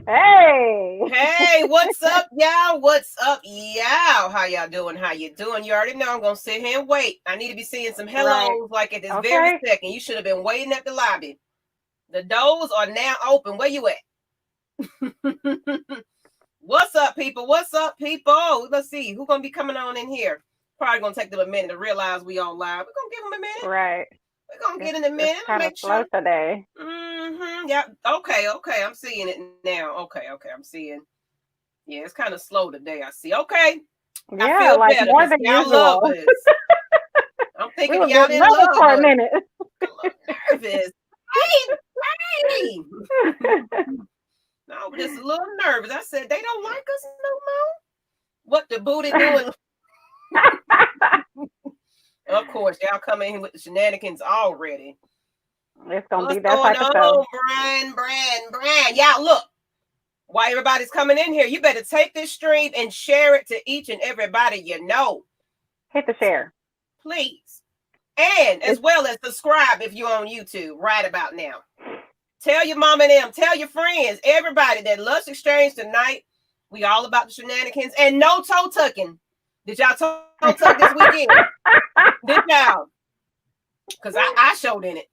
Hey. Hey, what's up, y'all? What's up, y'all? How y'all doing? How you doing? You already know I'm gonna sit here and wait. I need to be seeing some Right. hellos like at this very Okay. second. You should have been waiting at the lobby. The doors are now open. Where you at? What's up, people? What's up, people? Let's see who's gonna be coming on in here. Probably gonna take them a minute to realize we on live. We're gonna give them a minute. Right. We're gonna It's get in a it's minute. kind of Make slow sure. today. Yeah. Okay. I'm seeing it now. Okay. I'm seeing. Yeah, it's kind of slow today. I see. Okay. I Yeah, feel like better more because than y'all love usual. us. I'm We thinking was y'all getting didn't nervous love for a us. minute. A little nervous. Hey. No, just a little nervous. I said they don't like us no more. What the booty doing? Of course, y'all come in here with the shenanigans already. It's gonna be What's that going type of show. on, Brian? Y'all look. While everybody's coming in here, you better take this stream and share it to each and everybody you know. Hit the share. Please. And as It's well as subscribe if you're on YouTube right about now. Tell your mom and them, tell your friends, everybody that Lush Exchange tonight. We all about the shenanigans and no toe tucking. Did y'all toe tuck this weekend? Did y'all? Because I showed in it.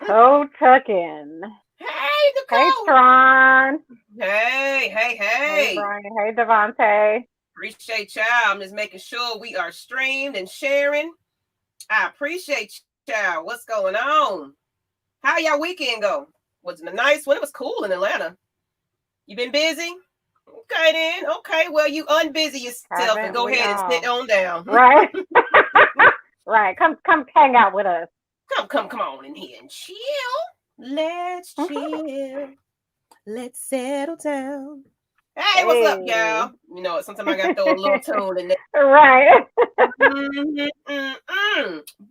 toe tucking. Hey, Hey, Nicole. Tron. Hey. Hey, Brian. Hey, Devontae. Appreciate y'all. I'm just making sure we are streamed and sharing. I appreciate y'all. What's going on? How y'all weekend go? Was it a nice one? It was cool in Atlanta. You been busy? Okay then. Okay, well you unbusy yourself and Haven't go we ahead and sit all? on down. Right. Right. Come hang out with us. Come on in here and chill. Let's chill. Let's settle down. Hey, what's up, Hey. y'all? You know, sometimes I gotta throw a little tune in there. Right.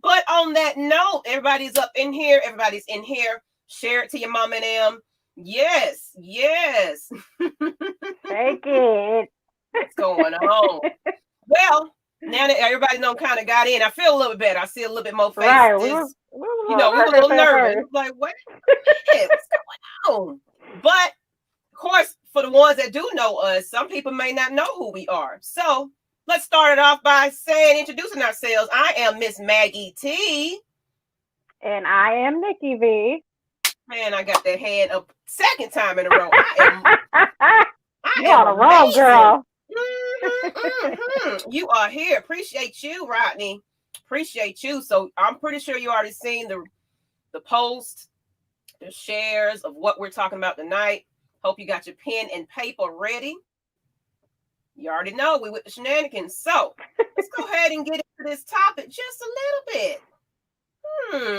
But on that note, everybody's up in here. Everybody's in here. Share it to your mom and them. Yes. Take it. What's going on? Well, now that everybody done kind of got in, I feel a little bit better. I see a little bit more Right. faces. We were You a know, we little were a little nervous at nervous. first. Like, wait a minute, what's going on? But of course, for the ones that do know us, some people may not know who we are. So let's start it off by introducing ourselves. I am Miss Maggie T. And I am Nikki V. Man, I got that hand up second time in a row. I You am on the road, amazing. girl. You are here. Appreciate you, Rodney. Appreciate you. So I'm pretty sure you already seen the post, the shares of what we're talking about tonight. Hope you got your pen and paper ready. You already know we with the shenanigans. So let's go ahead and get into this topic just a little bit.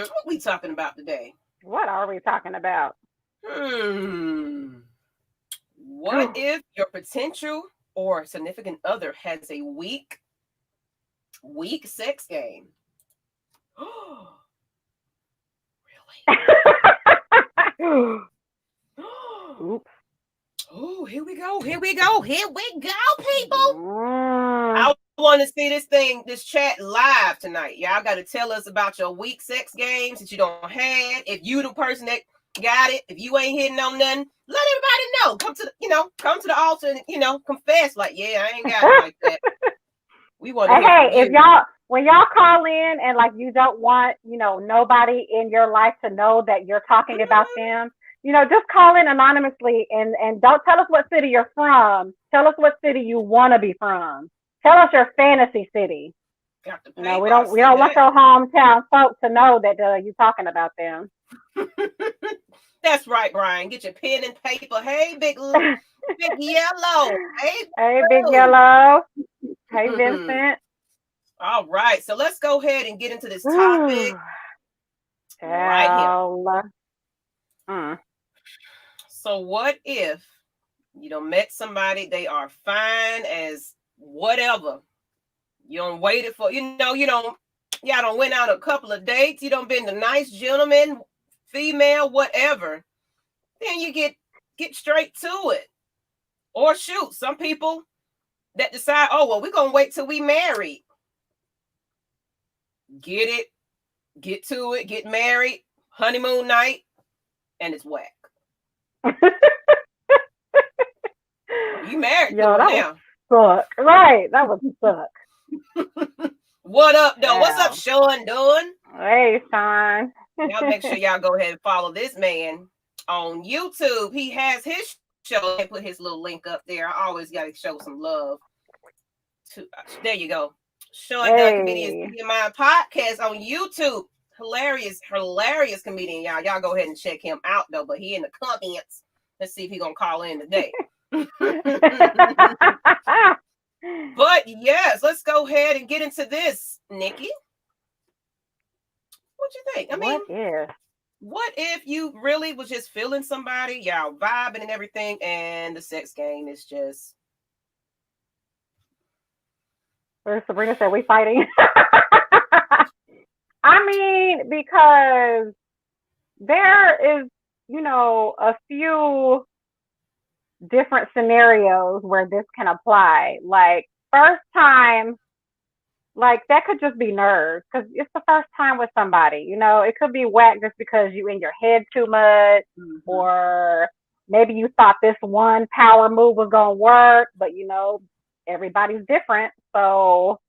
What we talking about today? What are we talking about? What if your potential or significant other has a weak sex game? Really? Oops. Oh, here we go, people. Mm. I want to see this chat live tonight. Y'all got to tell us about your weak sex games that you don't have. If you the person that got it, if you ain't hitting on nothing, let everybody know. Come to the altar and confess. Like, yeah, I ain't got it like that. We want to hear from Hey, you. when y'all call in and like you don't want, nobody in your life to know that you're talking about them, just call in anonymously and don't tell us what city you're from. Tell us what city you want to be from. Tell us your fantasy city. Got the We paper. don't want your hometown folks to know that you're talking about them. That's right, Brian. Get your pen and paper. Hey, big yellow. Hey, big yellow. Hey, Vincent. All right, so let's go ahead and get into this topic right here. So what if you met somebody, they are fine as whatever. You don't waited for, y'all don't went out a couple of dates. You don't been the nice gentleman, female, whatever. Then you get straight to it. Or shoot, some people that decide, oh, well, we're going to wait till we married. Get to it, get married, honeymoon night, and it's whack. You married to Yo, him that now. was suck. Right, that was suck. What up, though? Yeah. What's up, Sean doing? Hey, Sean. Y'all make sure y'all go ahead and follow this man on YouTube. He has his show. Put his little link up there. I always got to show some love. There you go. Sean Dunn, Comedians TMI podcast on YouTube. Hilarious comedian, y'all. Y'all go ahead and check him out, though. But he in the comments. Let's see if he's going to call in today. But yes, let's go ahead and get into this, Nikki. What you think? I mean, what if you really was just feeling somebody, y'all vibing and everything, and the sex game is just... Where's Sabrina said, we fighting? I mean, because there is, a few different scenarios where this can apply. Like, first time, like, that could just be nerves, because it's the first time with somebody. It could be whack just because you in your head too much, or maybe you thought this one power move was gonna work, but everybody's different. So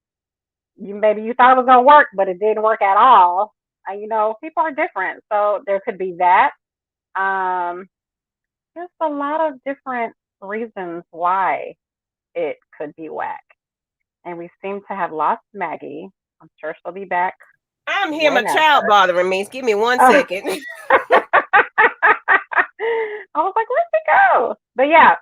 maybe you thought it was gonna work, but it didn't work at all. And people are different, so there could be that. There's a lot of different reasons why it could be whack. And we seem to have lost Maggie. I'm sure she'll be back. I'm here. My child bothering me. Give me 1 second. I was like, where'd she go? But yeah.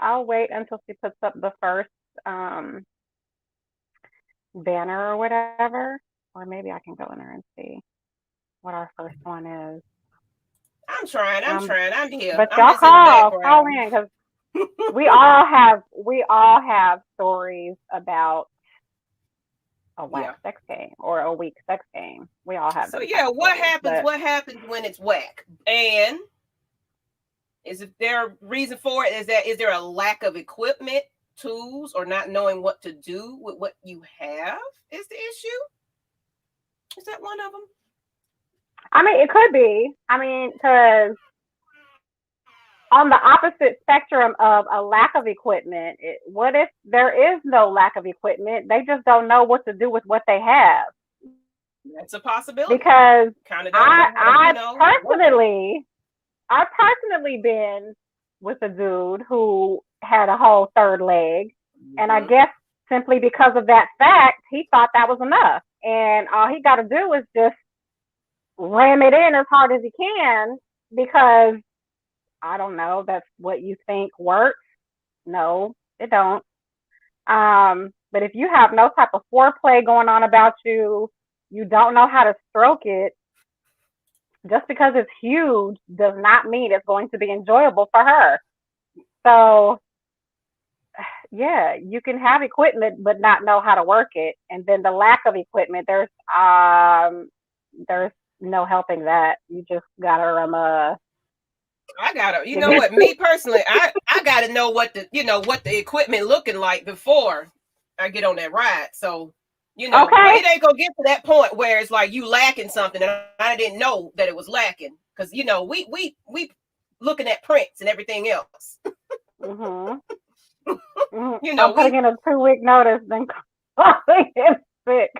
I'll wait until she puts up the first banner or whatever. Or maybe I can go in there and see what our first one is. I'm trying. I'm here. But y'all call in, because we all have stories about a whack sex game or a weak sex game. We all have. So yeah, what happens? What happens when it's whack? And is there a reason for it? Is there a lack of equipment, tools, or not knowing what to do with what you have? Is the issue? Is that one of them? I mean, it could be. I mean, because on the opposite spectrum of a lack of equipment, what if there is no lack of equipment? They just don't know what to do with what they have. That's a possibility. Because I've personally been with a dude who had a whole third leg. And I guess simply because of that fact, he thought that was enough. And all he got to do is just ram it in as hard as he can, because I don't know, that's what you think works. No, it don't. But if you have no type of foreplay going on about you, you don't know how to stroke it, just because it's huge does not mean it's going to be enjoyable for her. So yeah, you can have equipment but not know how to work it. And then the lack of equipment, there's no helping that. You just gotta you know what, me personally, I gotta know what the equipment looking like before I get on that ride. So it ain't gonna get to that point where it's like you lacking something and I didn't know that it was lacking, because we looking at prints and everything else. I'm putting in a 2-week notice, then calling in sick.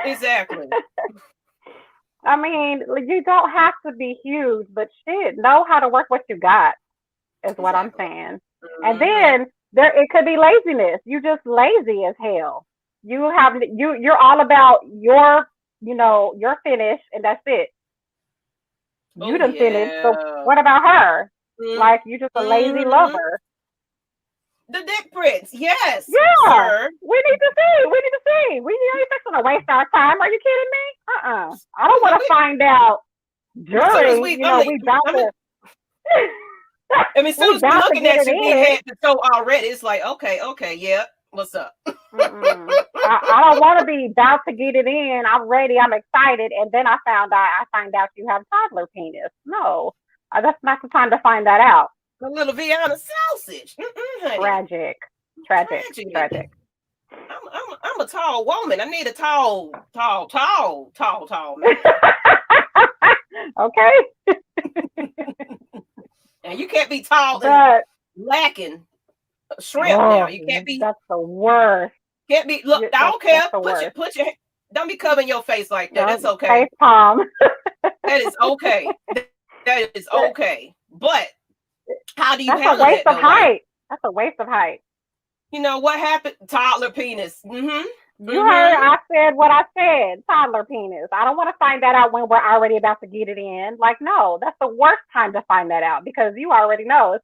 Exactly. I mean, you don't have to be huge, but shit, know how to work what you got is what I'm saying. And then it could be laziness. You just lazy as hell. You're all about your finish, and that's it. You done finished. So what about her? Like, you just a lazy lover. The dick prints, yes. Yeah, sir. We need to see. We ain't gonna waste our time. Are you kidding me? I don't want to find out during. We about to. I mean, as soon as we're looking at you, we had the show already. It's like, okay, yeah. What's up? I don't want to be about to get it in. I'm ready. I'm excited, and then I find out you have toddler penis. No, that's not the time to find that out. A little Vienna sausage. Tragic. I'm a tall woman. I need a tall man. Okay. And you can't be tall and lacking shrimp now. You can't be. That's the worst. Can't be. Look, I don't care. Put your. Don't be covering your face like that. That's okay. Face palm. That is okay. That is okay. But how do you handle That's a waste that, of height. That's a waste of height. You know what happened? Toddler penis. Mm-hmm. You heard I said what I said. Toddler penis. I don't want to find that out when we're already about to get it in. Like, no, that's the worst time to find that out because you already know.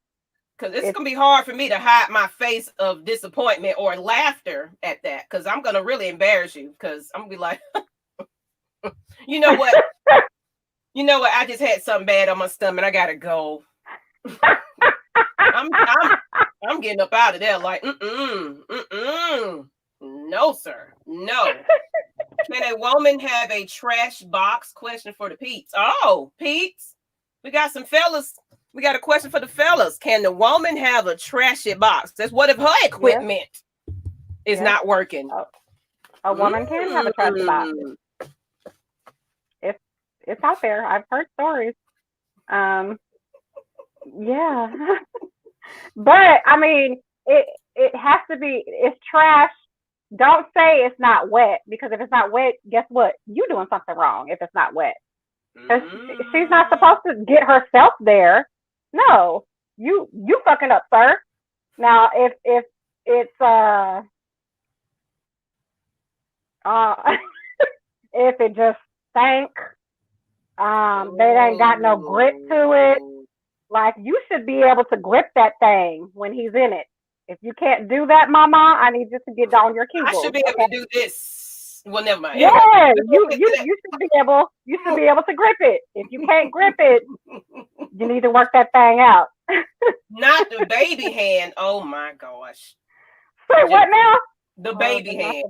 Because it's going to be hard for me to hide my face of disappointment or laughter at that. Because I'm going to really embarrass you. Because I'm going to be like, you know what? You know what? I just had something bad on my stomach. I got to go. I'm getting up out of there like, no, sir. No. Can a woman have a trash box? Question for the Pete's. Oh, Pete's. We got some fellas. We got a question for the fellas. Can the woman have a trashy box? That's what if her equipment is not working? A woman can have a trashy box. It's out there. I've heard stories. Yeah. But I mean, it has to be. It's trash. Don't say it's not wet because if it's not wet, guess what? You're doing something wrong if it's not wet. She's not supposed to get herself there. No, you fucking up, sir. Now, if it's if it just stank, they ain't got no grip to it. Like, you should be able to grip that thing when he's in it. If you can't do that, mama, I need you to get on your keyboard. I should be able to do this. Well, never mind. Yeah, you should be able to grip it. If you can't grip it, you need to work that thing out. Not the baby hand. Oh my gosh. Say what now? The baby hand.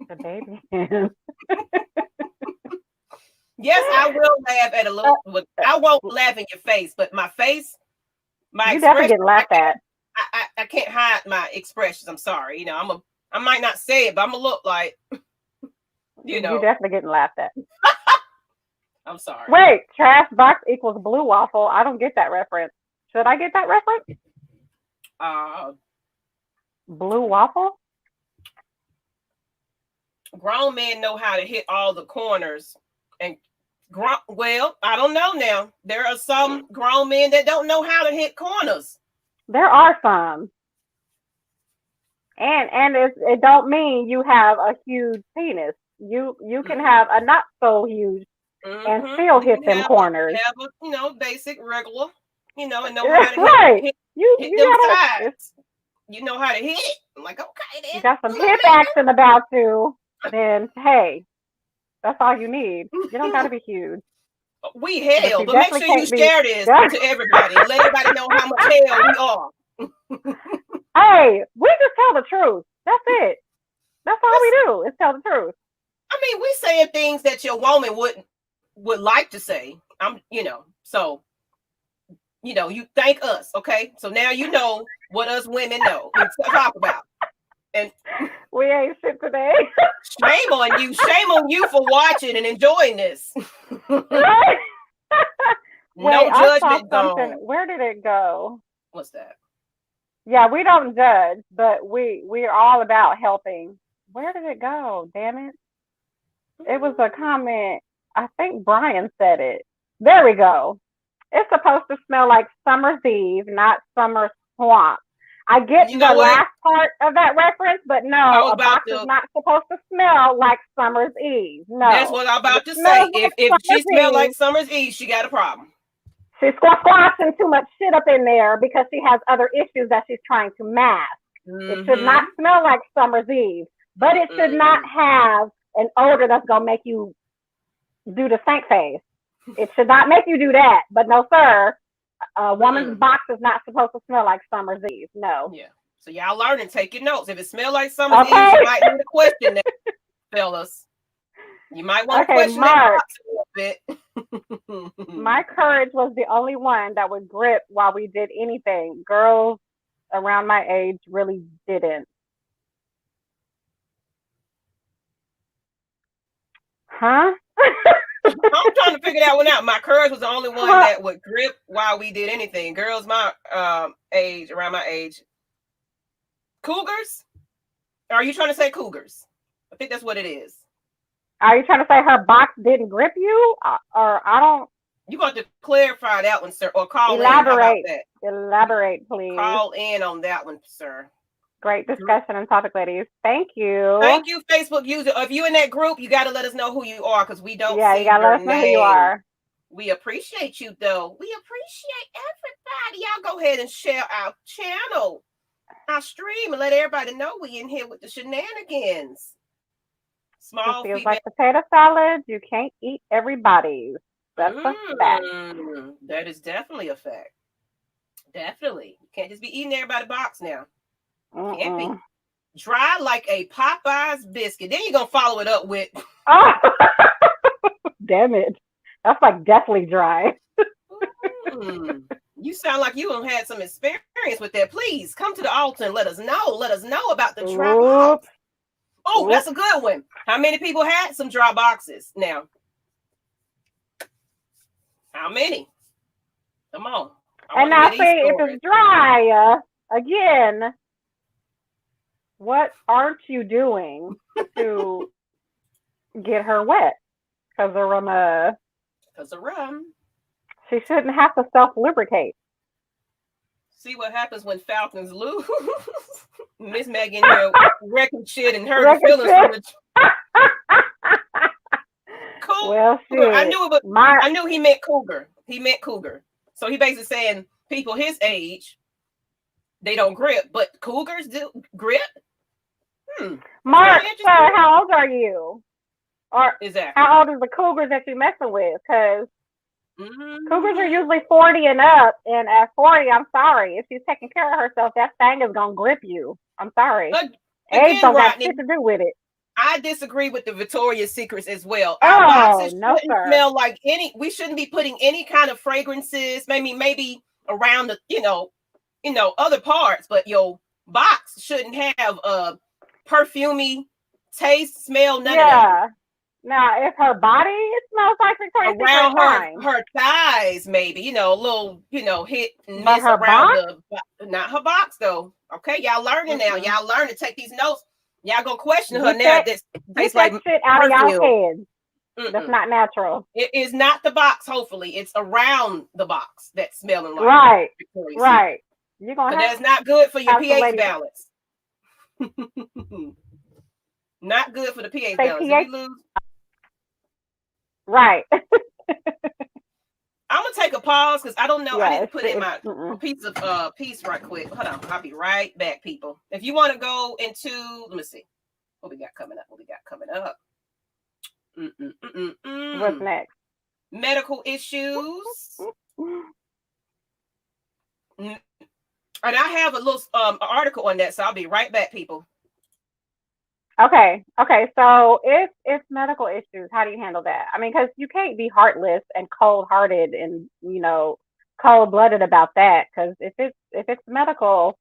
The baby hand. Yes, I will laugh at a little. I won't laugh in your face, but my face, you definitely get laughed at. I can't hide my expressions. I'm sorry. You know, I might not say it, but I'm gonna look like, you know. You're definitely getting laughed at. I'm sorry. Wait, trash box equals blue waffle. I don't get that reference. Should I get that reference? Blue waffle? Grown men know how to hit all the corners. And well, I don't know now. There are some grown men that don't know how to hit corners. There are some. And it don't mean you have a huge penis. You can have a not so huge and still hit them corners. Have a, basic regular, and know how to hit them sides. You know how to hit it. I'm like, okay, then. You got some hip action about you, then hey, that's all you need. You don't gotta be huge. We hell, but make sure you share this to everybody. Let everybody know how much hell we are. Hey, we just tell the truth. That's it. That's all we do is tell the truth. I mean, we saying things that your woman would like to say. So you thank us, okay? So now you know what us women know and talk about. And we ain't shit today. Shame on you. Shame on you for watching and enjoying this. No judgment zone. Where did it go? What's that? Yeah, we don't judge, but we're all about helping. Where did it go? Damn it. It was a comment. I think Brian said it. There we go. It's supposed to smell like summer's eve, not summer swamp. I get the last part of that reference, but no, a box is not supposed to smell like summer's eve. No. That's what I'm about to say. If she smells like summer's eve, she got a problem. She's squashing too much shit up in there because she has other issues that she's trying to mask. It should not smell like summer's eve, but it should not have an odor that's going to make you do the stank face. It should not make you do that. But no, sir, a woman's box is not supposed to smell like summer's eve. No. Yeah. So y'all learn and take your notes. If it smells like summer's eve, you might need to question that, fellas. You might want to question that box a little bit. My courage was the only one that would grip while we did anything. Girls around my age really didn't. Huh? I'm trying to figure that one out. My courage was the only one that would grip while we did anything. Girls my age, around my age. Cougars? Are you trying to say cougars? I think that's what it is. Are you trying to say her box didn't grip you? Or I don't... You got to clarify that one, sir, or call in. Elaborate. How about that? Elaborate, please. Call in on that one, sir. Great discussion and topic, ladies. Thank you. Thank you, Facebook user. If you in that group, you got to let us know who you are because we don't see you gotta your let us know name. who you are. We appreciate you, though. We appreciate everybody. Y'all go ahead and share our channel, our stream, and let everybody know we in here with the shenanigans. Small it feels like potato salad. You can't eat everybody's. That's a fact. That is definitely a fact. Definitely. You can't just be eating everybody's box now. Can't be. Dry like a Popeye's biscuit. Then you're going to follow it up with... Oh, damn it. That's like deathly dry. You sound like you have had some experience with that. Please come to the altar and let us know. Let us know about the dry box. Oh, that's a good one. How many people had some dry boxes now? How many? Come on. And now see, if it's dry, again, what aren't you doing to get her wet? Because of rum. She shouldn't have to self-lubricate. See what happens when falcons lose? Miss Maggie in here wrecking shit and her feelings. Cool. Well, I knew it was. I knew he meant cougar. He meant cougar. So he basically saying people his age, they don't grip, but cougars do grip. Mark, sir, how old are you? Or exactly. How old is the cougar that you're messing with? Because cougars are usually 40 and up, and at 40, I'm sorry, if she's taking care of herself, that thing is gonna grip you. I'm sorry. Age don't got shit to do with it. I disagree with the Victoria's Secrets as well. Our boxes shouldn't smell like any. We shouldn't be putting any kind of fragrances. Maybe around the other parts, but your box shouldn't have a perfumey taste, smell, none of that. Now, if her body smells like Victoria's Secret, around her thighs, maybe a little hit and miss around not her box though. Okay, y'all learning now. Y'all learn to take these notes. Y'all gonna question her now. This tastes like shit out of y'all heads. That's not natural. It is not the box. Hopefully, it's around the box that's smelling like right. You're gonna. But that's not good for your pH balance. Not good for the pH balance. If you lose. Right. I'm gonna take a pause because I don't know. I didn't put in my piece right quick. Hold on, I'll be right back, people. If you want to go into, let me see what we got coming up. What's next? Medical issues. And I have a little article on that, so I'll be right back, people. Okay. So if it's medical issues, how do you handle that? I mean, because you can't be heartless and cold-hearted and cold-blooded about that. Because if it's medical,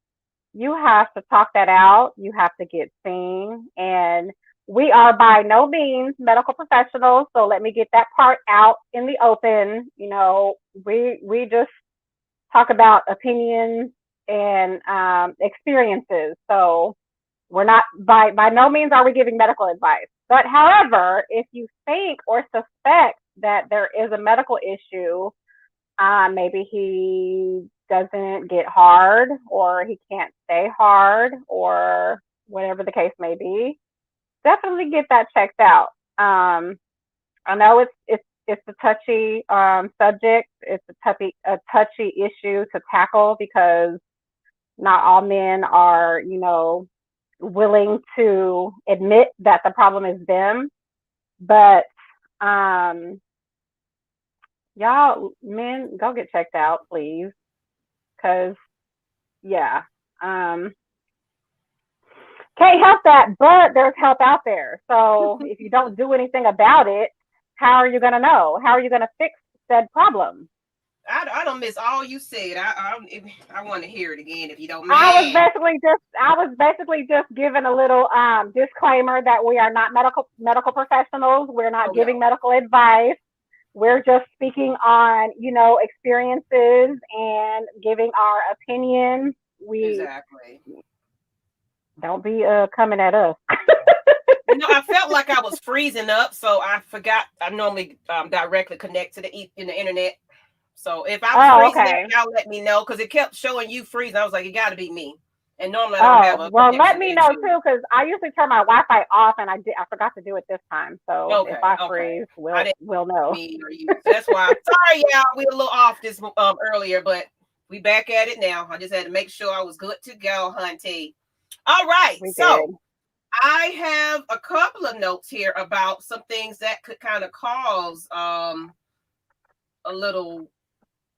you have to talk that out. You have to get seen, and we are by no means medical professionals. So let me get that part out in the open. We just talk about opinions and experiences. So. We're not by no means are we giving medical advice. But however, if you think or suspect that there is a medical issue, maybe he doesn't get hard or he can't stay hard or whatever the case may be, definitely get that checked out. I know it's a touchy subject. It's a touchy issue to tackle because not all men are, willing to admit that the problem is them, but y'all men, go get checked out, please, because can't help that, but there's help out there. So if you don't do anything about it, how are you going to know? How are you going to fix said problem? I don't miss all you said. I want to hear it again if you don't mind. I was basically just giving a little disclaimer that we are not medical professionals. We're not giving medical advice. We're just speaking on, you know, experiences and giving our opinions. We Exactly. don't be coming at us. You know, I felt like I was freezing up, so I forgot. I normally directly connect to the internet. So if I was Oh, freezing up, okay. y'all let me know because it kept showing you freezing. I was like, it got to be me. And normally I don't have Oh, a well, let connection me know issue. too, because I usually turn my Wi-Fi off, and I forgot to do it this time. So if Okay, I okay. freeze, I didn't we'll know. me or you. So that's why. Sorry, y'all. We were a little off this earlier, but we back at it now. I just had to make sure I was good to go, hunty. All right. We did. So I have a couple of notes here about some things that could kind of cause a little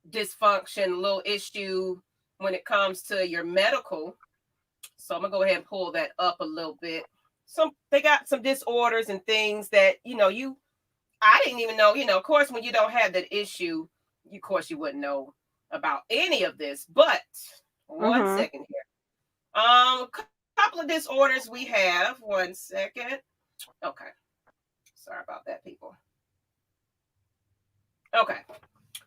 dysfunction, a little issue when it comes to your medical. So I'm gonna go ahead and pull that up a little bit. They got some disorders and things that I didn't even know. Of course, when you don't have that issue, of course you wouldn't know about any of this. But one Mhm. second here. Couple of disorders we have. 1 second. Okay. Sorry about that, people. Okay.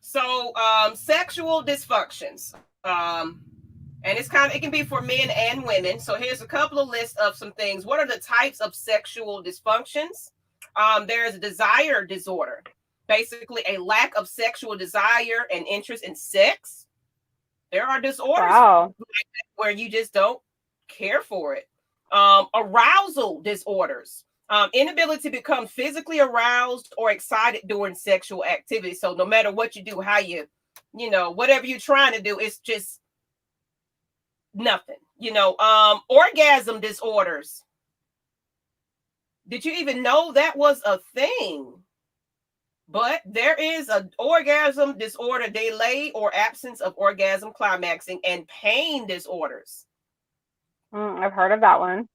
So, sexual dysfunctions. And it can be for men and women. So here's a couple of lists of some things. What are the types of sexual dysfunctions? There's a desire disorder, basically a lack of sexual desire and interest in sex. There are disorders Wow. where you just don't care for it. Arousal disorders, inability to become physically aroused or excited during sexual activity. So no matter what you do, whatever you're trying to do, it's just nothing. Orgasm disorders. Did you even know that was a thing? But there is an orgasm disorder, delay or absence of orgasm climaxing, and pain disorders. I've heard of that one.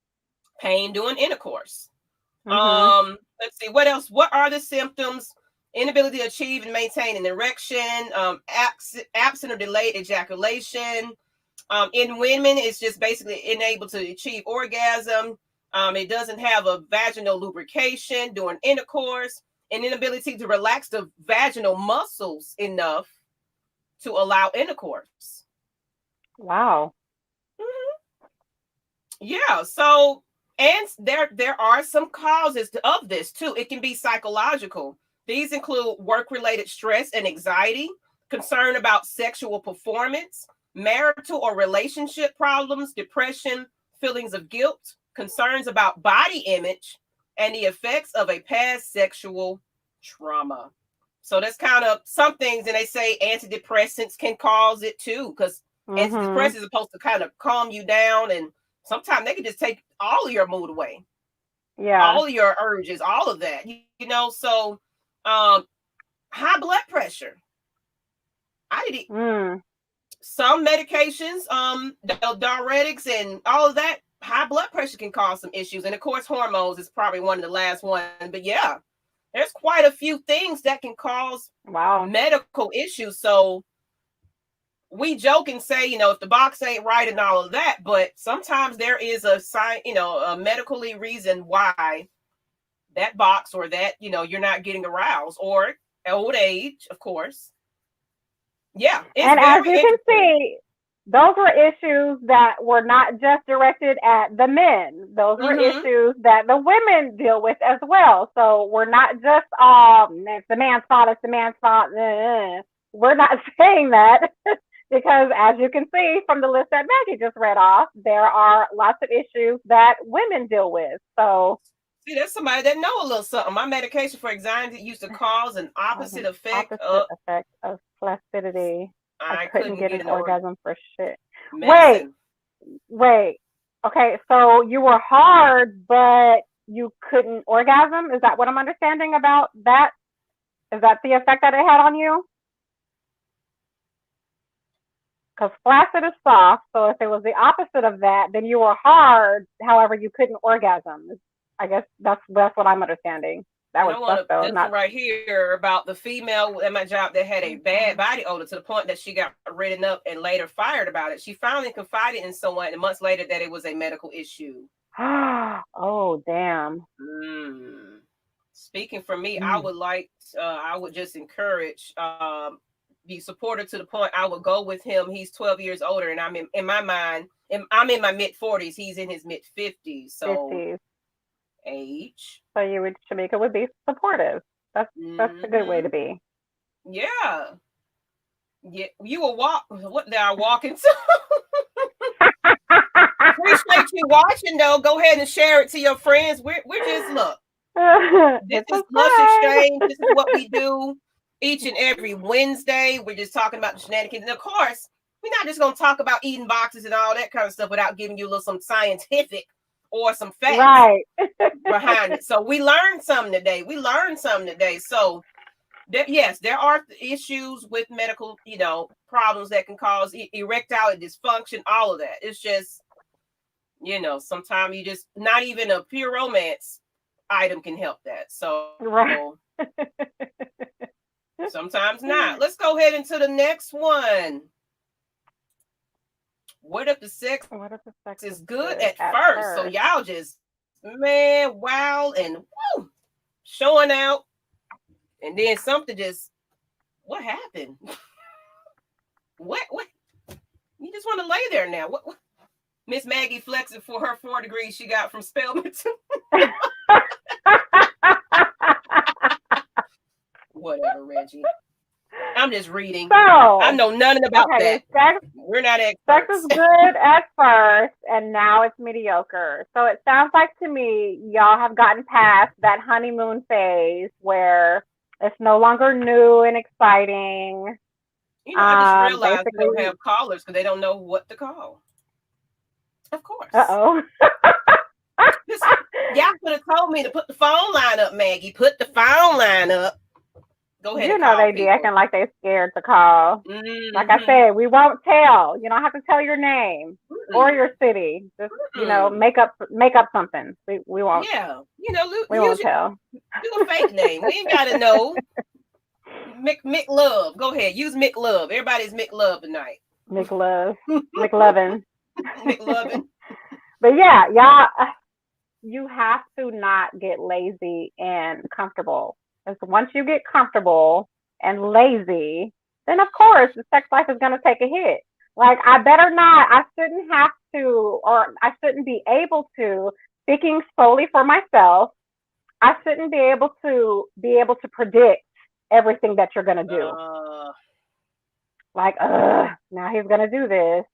Pain during intercourse. Mhm. Let's see, what else? What are the symptoms? Inability to achieve and maintain an erection, absent or delayed ejaculation. In women, it's just basically unable to achieve orgasm. It doesn't have a vaginal lubrication during intercourse, an inability to relax the vaginal muscles enough to allow intercourse. Wow. Yeah, so and there are some causes of this too. It can be psychological. These include work-related stress and anxiety, concern about sexual performance, marital or relationship problems, depression, feelings of guilt, concerns about body image, and the effects of a past sexual trauma. So that's kind of some things, and they say antidepressants can cause it too, because Mhm. antidepressants are supposed to kind of calm you down, and sometimes they can just take all of your mood away, Yeah. all of your urges, all of that. So um, high blood pressure. I did Mm. some medications, the diuretics and all of that. High blood pressure can cause some issues, and of course, hormones is probably one of the last ones. But yeah, there's quite a few things that can cause Wow. medical issues. So we joke and say, if the box ain't right and all of that, but sometimes there is a sign, a medically reason why that box or that, you're not getting aroused, or old age, of course. Yeah, it's And as very you can interesting. see, those were issues that were not just directed at the men. Those were Mm-hmm. issues that the women deal with as well. So we're not just, it's the man's fault, it's the man's fault. We're not saying that because as you can see from the list that Maggie just read off, there are lots of issues that women deal with. So See, there's somebody that know a little something. My medication for anxiety used to cause an opposite an effect opposite of effect of flaccidity. I I couldn't couldn't get get an an orgasm for shit. Wait, medicine. wait. Okay, so you were hard, but you couldn't orgasm? Is that what I'm understanding about that? Is that the effect that it had on you? Because flaccid is soft, so if it was the opposite of that, then you were hard, however, you couldn't orgasm. I guess that's what I'm understanding. That And would I want suck to though. this one Not. right here about the female at my job that had a bad body odor to the point that she got written up and later fired about it. She finally confided in someone, and months later, that it was a medical issue. Oh damn. Mm. Speaking for me, I would just encourage, be supportive to the point I would go with him. He's 12 years older, and I'm in my mind, I'm in my mid 40s. He's in his mid 50s. So 50s. age. So Shamika would be supportive. That's a good way to be. Yeah. Yeah. You will walk. What they are walking to. Appreciate you watching though. Go ahead and share it to your friends. We're just look. This is Lush Exchange. This is what we do each and every Wednesday. We're just talking about the shenanigans. And of course, we're not just gonna talk about eating boxes and all that kind of stuff without giving you a little some scientific or some facts behind it. So we learned something today. So yes, there are issues with medical, problems that can cause erectile dysfunction, all of that. It's just, sometimes you just, not even a pure romance item can help that. So sometimes not. Let's go ahead into the next one. What if the sex is good at first? So y'all just, man, wow, and woo, showing out. And then something just, what happened? What? You just want to lay there now. What? Miss Maggie flexing for her 4 degrees she got from Spelman. Whatever, Reggie. I'm just reading. So, I know nothing about that. We're not experts. Sex is good at first, and now it's mediocre. So it sounds like to me, y'all have gotten past that honeymoon phase where it's no longer new and exciting. I just realized they don't have callers because they don't know what to call. Of course. Uh-oh. Y'all could have told me to put the phone line up, Maggie. Put the phone line up. Go ahead. They be acting like they're scared to call. Mm-hmm. Like I said, we won't tell. You don't have to tell your name or your city. Just make up something. We won't. Yeah, we won't tell. Do a fake name. We ain't gotta know. Mick Love. Go ahead. Use Mick Love. Everybody's Mick Love tonight. Mick Love. McLovin. McLovin. But yeah, y'all, you have to not get lazy and comfortable. Because once you get comfortable and lazy, then of course the sex life is going to take a hit. Like I shouldn't have to, or I shouldn't be able to, speaking solely for myself, I shouldn't be able to predict everything that you're going to do. Now he's going to do this.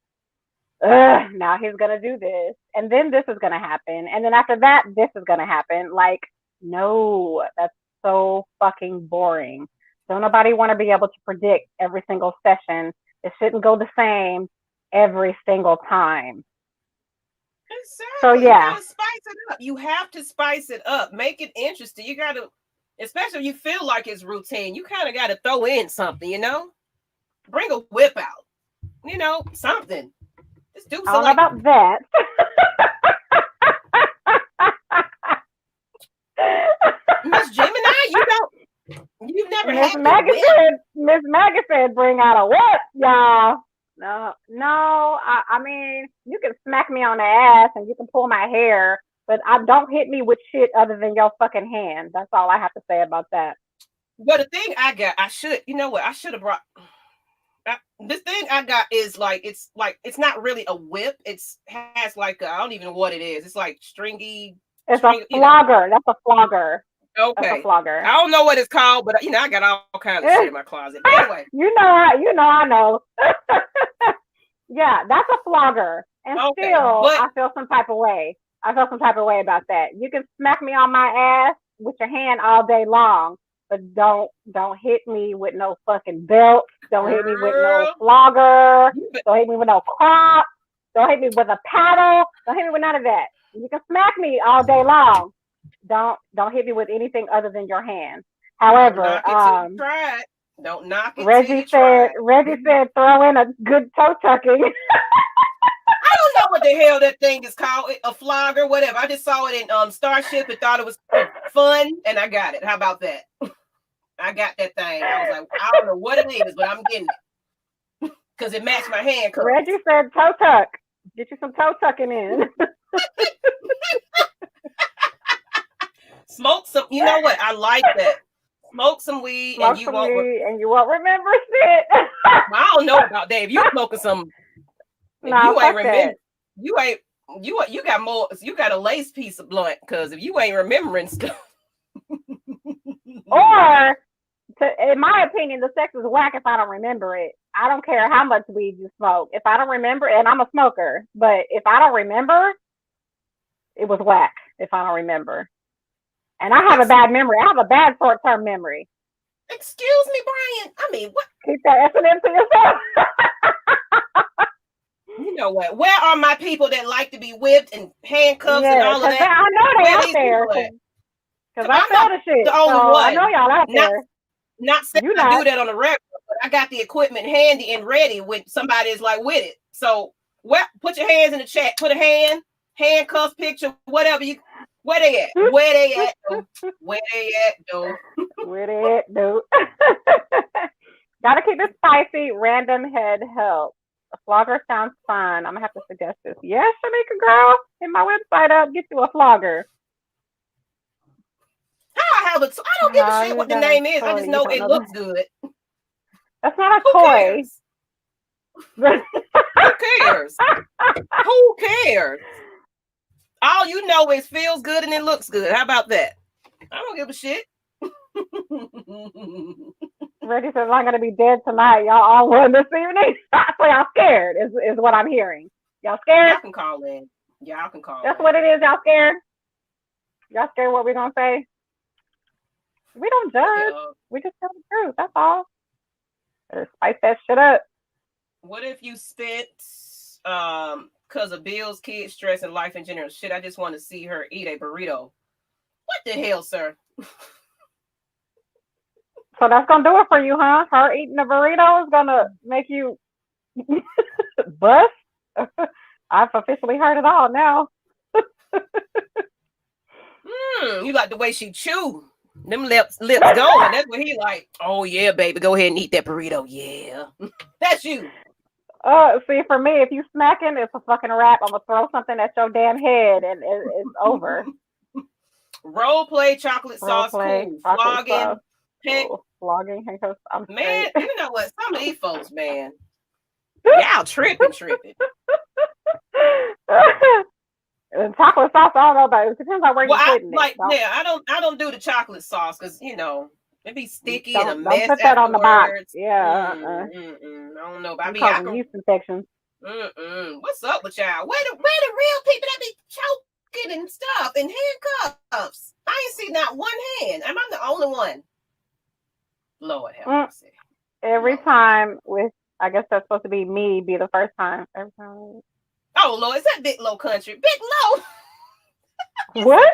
Now he's going to do this. And then this is going to happen. And then after that, this is going to happen. Like, no, that's so fucking boring. Don't nobody want to be able to predict every single session. It shouldn't go the same every single time. Exactly. So yeah, you spice it up. You have to spice it up. Make it interesting. You got to, especially if you feel like it's routine. You kind of got to throw in something. Bring a whip out. Something. Just do something. I don't know about that. Miss Gemini, you've never Miss had Miss Maggie said, bring out a whip, y'all. No, I mean, you can smack me on the ass and you can pull my hair, but don't hit me with shit other than your fucking hand. That's all I have to say about that. Well, the thing I should have brought. This thing I got is it's not really a whip. Has I don't even know what it is. It's like stringy. It's a flogger. That's a flogger. Okay. That's a flogger. I don't know what it's called, but I got all kinds of shit in my closet. But anyway. I know. Yeah, that's a flogger. And I feel some type of way. About that. You can smack me on my ass with your hand all day long, but don't hit me with no fucking belt. Don't hit me with no flogger. Don't hit me with no crop. Don't hit me with a paddle. Don't hit me with none of that. You can smack me all day long. Don't hit me with anything other than your hand. However, don't knock it. Reggie said throw in a good toe tucking. I don't know what the hell that thing is called, a flogger, whatever. I just saw it in Starship and thought it was fun, and I got it. How about that? I got that thing. I was like, I don't know what it is, but I'm getting it because it matched my hand. Reggie said toe tuck. Get you some toe tucking in. Smoke some. You know what? I like that. Smoke some weed Smoke and you some won't. weed and you won't remember shit. I don't know about that. If you smoking some, if No, you ain't fuck remember, that. you got more. You got a lace piece of blunt because if you ain't remembering stuff, Or, in my opinion, the sex is whack if I don't remember it. I don't care how much weed you smoke. If I don't remember, and I'm a smoker, but if I don't remember, it was whack if I don't remember. And I have a bad memory. I have a bad short-term memory. Excuse me, Brian. I mean, what? Keep that S&M to yourself. You know what? Where are my people that like to be whipped and handcuffs and all of that? I know they out there. Because I feel the shit. The only one. I know y'all out there. Not saying I do that on the regular, but I got the equipment handy and ready when somebody is like with it. So, put your hands in the chat. Put a handcuffs picture, whatever you. Where they at? Where they at? Though? Where they at? Though? Where they at? Though? Gotta keep it spicy. Random head help. A flogger sounds fun. I'm gonna have to suggest this. Yes, Shamika girl, hit my website up. Get you a flogger. I don't give a shit what the name is. I just know it looks good. That's not a toy. Who cares? Who cares? All you know is feels good and it looks good. How about that? I don't give a shit. Reggie says I'm gonna be dead tonight. Y'all all won this evening. So y'all scared is what I'm hearing. Y'all scared? Y'all can call in. Y'all can call. That's what it is. Y'all scared? Y'all scared what we gonna say? We don't judge. We just tell the truth. That's all. Better spice that shit up. What if you spent because of bills, kids, stress, and life in general? Shit, I just want to see her eat a burrito. What the hell, sir? So that's gonna do it for you, huh? Her eating a burrito is gonna make you bust. I've officially heard it all now. You like the way she chew. Them lips going. That's what he like. Oh yeah, baby, go ahead and eat that burrito. Yeah, that's you. See, for me, if you smacking, it's a fucking wrap. I'm gonna throw something at your damn head, and it's over. Role play, chocolate sauce, cool. Flogging, flogging, handcuffs. Man, you know what? Some of these folks, man, y'all tripping. And chocolate sauce, I don't know about it. It depends on where you're putting it. Yeah, I don't do the chocolate sauce because it be sticky and a mess. Don't put that on the box. Yeah. I don't know. But causing yeast infections. What's up with y'all? Where the real people that be choking and stuff and handcuffs? I ain't seen not one hand. Am I the only one? Lord have mercy. Every time I guess that's supposed to be me. Be the first time. Every time. Oh Lord, is that Big Low Country? Big Low. What?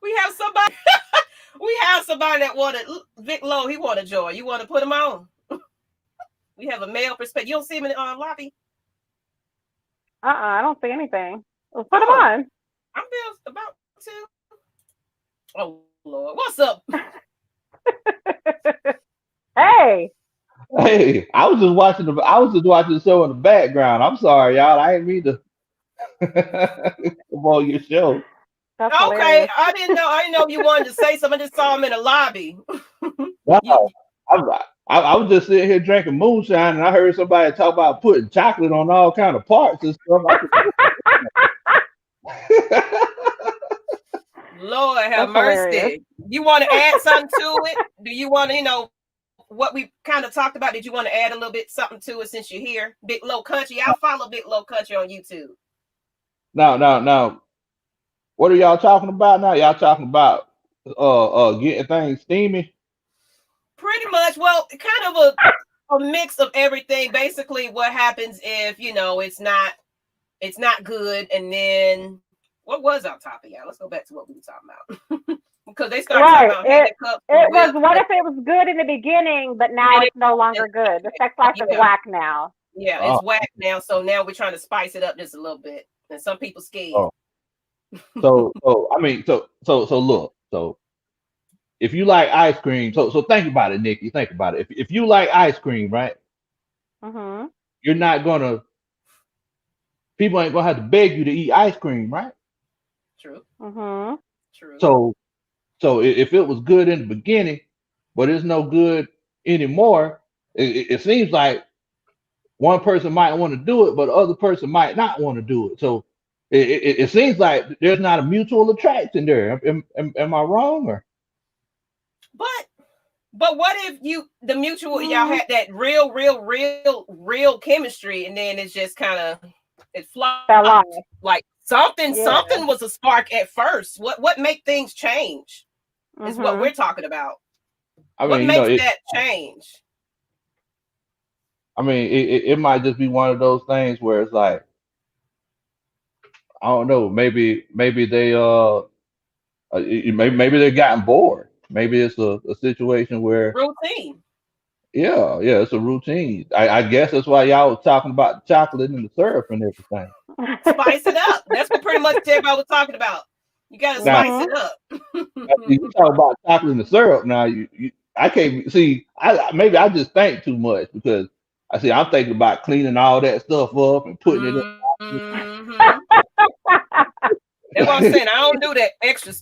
We have somebody that wanted Vic Low. He wanted joy. You want to put him on? We have a male perspective. You don't see him in the lobby? I don't see anything. Well, put him on. I'm just about to. Oh Lord, what's up? Hey, I was just watching the show in the background. I'm sorry, y'all. I didn't mean to come on your show. That's okay, hilarious. I didn't know if you wanted to say something. I just saw him in the lobby. Wow. I was just sitting here drinking moonshine, and I heard somebody talk about putting chocolate on all kind of parts and stuff. Lord have mercy. Hilarious. You want to add something to it? Do you want to, what we kind of talked about? Did you want to add a little bit something to it since you're here? Big Low Country. I'll follow Big Low Country on YouTube. No. What are y'all talking about now? Y'all talking about getting things steamy? Pretty much. Well, kind of a mix of everything. Basically, what happens if it's not good, and then what was our topic? Yeah, let's go back to what we were talking about. Because they started talking about cups. It was what if it was good in the beginning, but now it's no longer good. The sex life is whack now. Yeah, it's whack now. So now we're trying to spice it up just a little bit, and some people scared. So look. So if you like ice cream, so think about it, Nikki. Think about it. If you like ice cream, right? Mm-hmm. You're not gonna. People ain't gonna have to beg you to eat ice cream, right? True. Mm-hmm. True. So if it was good in the beginning, but it's no good anymore, it seems like one person might want to do it, but the other person might not want to do it. So it seems like there's not a mutual attraction there. Am I wrong? Or But what if the mutual y'all had that real chemistry, and then it's just kind of it flopped. Fell off. Like something was a spark at first. What make things change is what we're talking about. I mean, what makes that change? I mean, it might just be one of those things where it's like, I don't know, maybe they maybe they're gotten bored. Maybe it's a situation where Routine. yeah, it's a routine. I guess that's why y'all was talking about the chocolate and the syrup and everything. Spice it up. That's what pretty much everybody was talking about. You gotta spice it up. You talk about chocolate and the syrup now. I can't see. Maybe I just think too much because I'm thinking about cleaning all that stuff up and putting it in. That's what I'm saying. I don't do that extra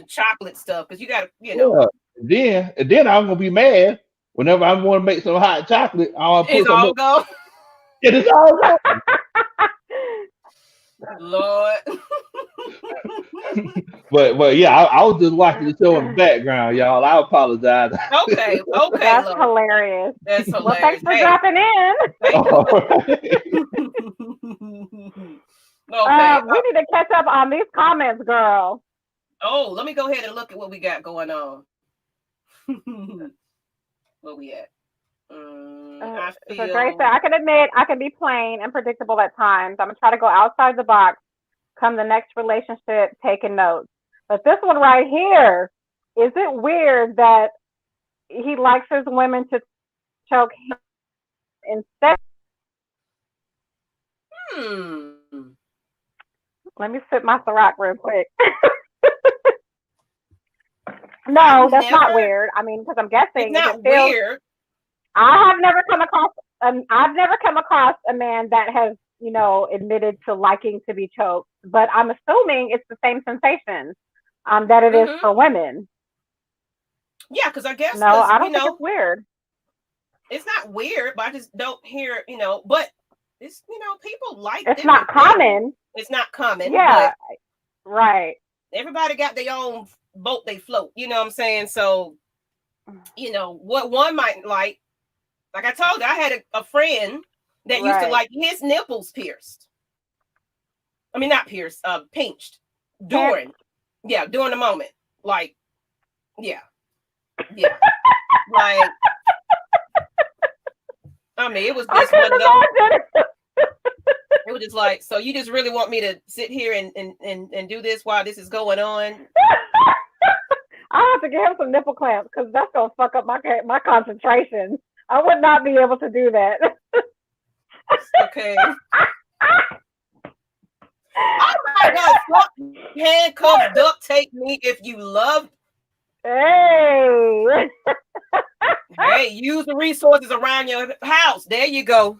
chocolate stuff because you gotta, Yeah. And then I'm gonna be mad whenever I want to make some hot chocolate. It's all go. It's all go. Lord. but yeah, I was just watching the show in the background, y'all. I apologize. Okay. That's hilarious. That's hilarious. Well, thanks for dropping in. Okay. We need to catch up on these comments, girl. Oh, let me go ahead and look at what we got going on. Where we at? So Grace said, I can admit I can be plain and predictable at times. I'm going to try to go outside the box, come the next relationship, taking notes. But this one right here, is it weird that he likes his women to choke him instead? Let me sip my Ciroc real quick. No, that's not weird. I mean, because I'm guessing it's not weird. I've never come across a man that has, admitted to liking to be choked, but I'm assuming it's the same sensation that it is for women. Yeah, because I guess I don't think it's weird. It's not weird, but I just don't hear, but it's people like it's not common. Things. It's not common. Yeah, right. Everybody got their own boat they float. You know what I'm saying? So, what one might like I told you, I had a friend that used to like his nipples pierced. I mean, not pierced, pinched during the moment. Like, yeah. Like, I mean, it was just one of those. It was just like, so you just really want me to sit here and do this while this is going on? I have to give him some nipple clamps because that's gonna fuck up my concentration. I would not be able to do that. Okay. Oh my God! Handcuffs, duct tape me if you love. Hey. Hey, use the resources around your house. There you go.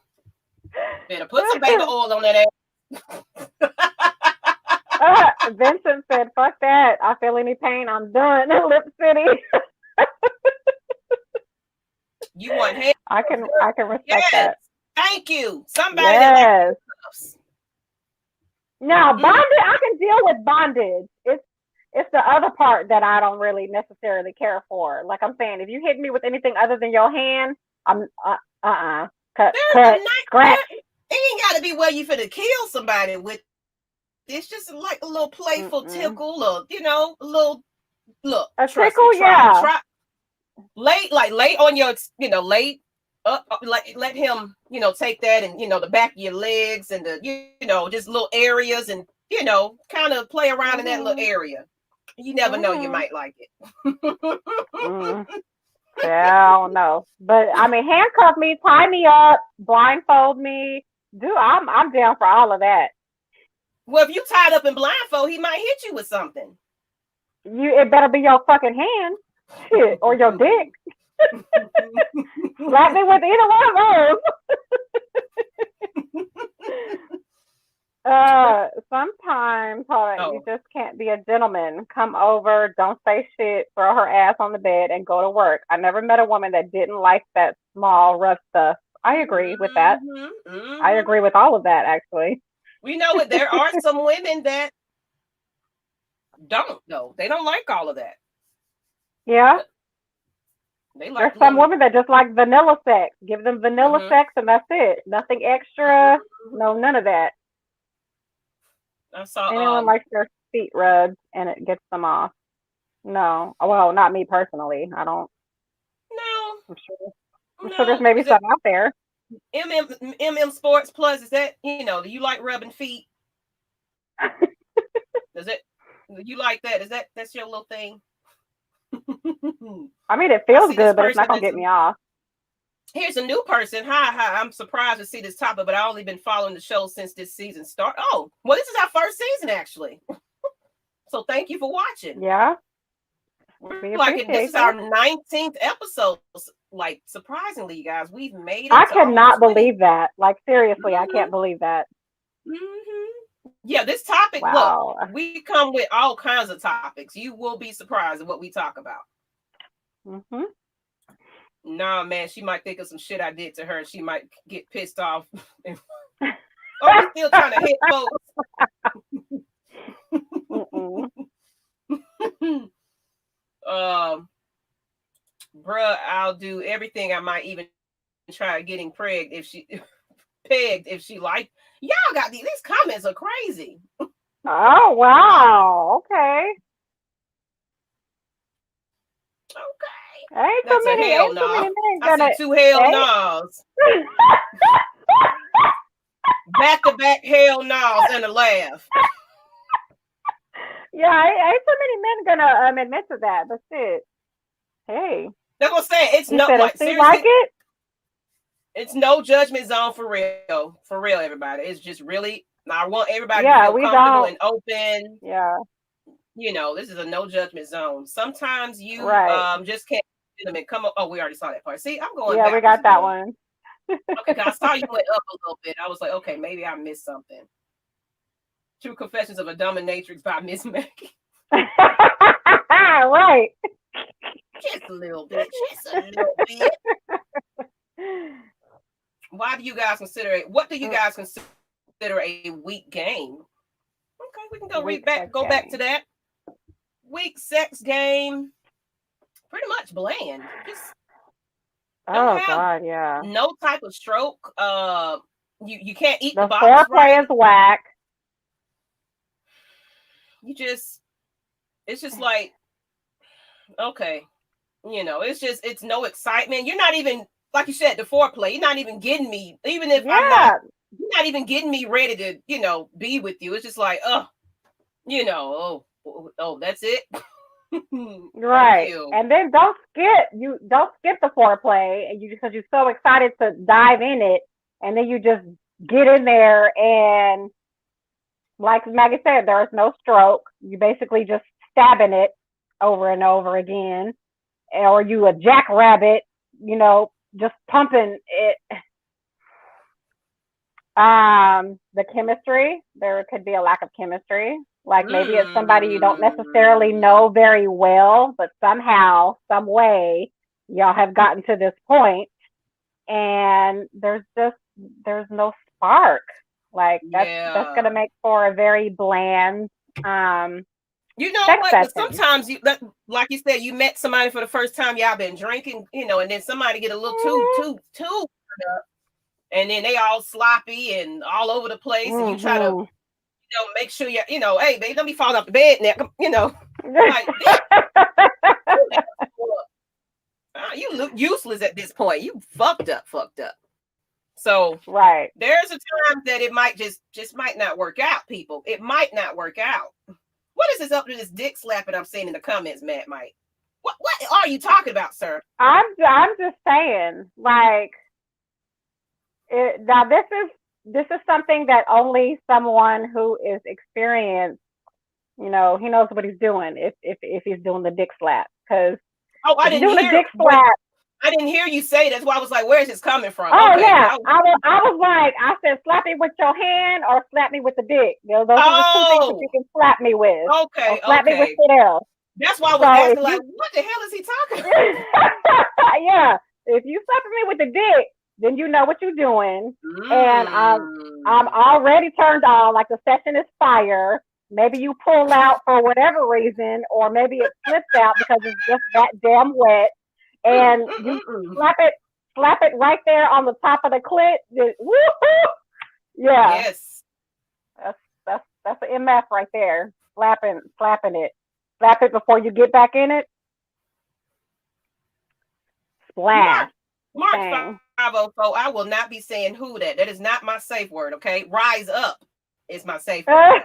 Better put some baby oil on that ass. Vincent said, "Fuck that! I feel any pain, I'm done." Lip City. You want hands? I can respect that. Thank you. Somebody. Yes. Now, bondage, I can deal with bondage. It's the other part that I don't really necessarily care for. Like I'm saying, if you hit me with anything other than your hand, I'm cut, scratch. It ain't got to be where you finna kill somebody with. It's just like a little playful tickle, or a little look. A tickle, yeah. Try, lay on your, lay up, let him, take that and the back of your legs and the, just little areas and kind of play around in that little area. You never know, you might like it. Yeah, I don't know, but I mean, handcuff me, tie me up, blindfold me. I'm down for all of that. Well, if you tied up and blindfold, he might hit you with something. It better be your fucking hand, shit, or your dick. Slap me with either one of those. Sometimes you Oh, just can't be a gentleman. Come over, don't say shit, throw her ass on the bed, and go to work. I never met a woman that didn't like that small, rough stuff. I agree with that. hmm I hmm agree with all of that, actually. we know it. There are some women that don't though. They don't like all of that. Yeah. They There's like a some little. women that just like vanilla sex. Give them vanilla hmm sex and that's it. Nothing extra. No, none of that. I saw. Anyone likes their feet rubbed and it gets them off. No. Well, not me personally. I don't. No, I'm sure. I'm sure there's no. maybe Is it some out there. MM Sports Plus? Is that Do you like rubbing feet? Does it? You like that? Is that's your little thing? I mean, it I feels see this good, but it's not person gonna is get me off. here's a new person. Hi. I'm surprised to see this topic, but I only been following the show since this season started. Oh, well, this is our first season actually. So thank you for watching. Yeah, We're we like this appreciate is our you. 19th episode. Like surprisingly, you guys, we've made I it to almost cannot 20. believe that. Like seriously, I hmm can't believe that. Yeah, this topic. Look, Wow. we come with all kinds of topics. You will be surprised at what we talk about. Mhm. Nah, man, she might think of some shit I did to her. She might get pissed off. Oh, we still trying to hit folks. Bruh, I'll do everything. I might even try getting pegged if she like. Y'all got these comments are crazy. Oh wow. Okay. Okay. That's a hell Ain't too many no. men I gonna. see 2 hell Ain't, no's. Back to back hell no's and a laugh. yeah, ain't too many men gonna admit to that. But shit. Hey, That's what I'm saying. It's you not said if like she like seriously, it. it's no judgment zone for real. For real, everybody. It's just really I want everybody to Yeah, feel we comfortable don't. and open. Yeah. This is a no judgment zone. Sometimes you Right. just can't come up. Oh, we already saw that part. See, I'm going Yeah, we backwards got that again. one. Okay, cause I saw you went up a little bit. I was like, okay, maybe I missed something. True Confessions of a Dominatrix by Miss Maggie. Right. Just a little bit. Just a little bit. Why do you guys consider it? What do you guys consider a weak game? Okay, we can Weak sex go back to game. that. Weak sex game. Pretty much bland. Just don't Oh have God, yeah. no type of stroke. You can't eat the The box foreplay right. is whack. It's just like, okay, it's no excitement. You're not even, like you said, the foreplay. You're not even getting me, even if Yeah. you're not even getting me ready to, be with you. It's just like, that's it. Thank Right. you. And then don't skip the foreplay and because you're so excited to dive in it and then you just get in there and like Maggie said, there is no stroke. You basically just stabbing it over and over again. Or you a jackrabbit, just pumping it. The chemistry, there could be a lack of chemistry. Like maybe it's somebody you don't necessarily know very well, but somehow, some way, y'all have gotten to this point, and there's no spark. Like that's gonna make for a very bland You know sex what? But session. sometimes like you said, you met somebody for the first time. Y'all been drinking, and then somebody get a little too, and then they all sloppy and all over the place, and you try to, make sure hey, babe, don't be falling off the bed now, like you look useless at this point. You fucked up. So right. there's a time that it might just might not work out, people. It might not work out. What is this up to this dick slapping I'm seeing in the comments, Matt Mike? What are you talking about, sir? I'm just saying, like, now this is something that only someone who is experienced, he knows what he's doing if he's doing the dick slap. Because I if you're didn't doing a hear dick slap, I didn't hear you say. That's why I was like, "Where's this coming from?" Oh okay, yeah, I was like, I said, slap me with your hand or slap me with the dick. Those are the two things that you can slap me with. Okay, or slap me with shit else. That's why I was asking, like, what the hell is he talking about? Yeah, if you slapping me with the dick, then you know what you're doing, and I'm already turned on. Like the session is fire. Maybe you pull out for whatever reason, or maybe it slips out because it's just that damn wet, and you slap it right there on the top of the clit. Woo-hoo! Yeah. Yes. That's an MF right there. Slapping it. Slap it before you get back in it. Splash. Mark 504. I will not be saying who that. That is not my safe word. Okay, rise up is my safe word.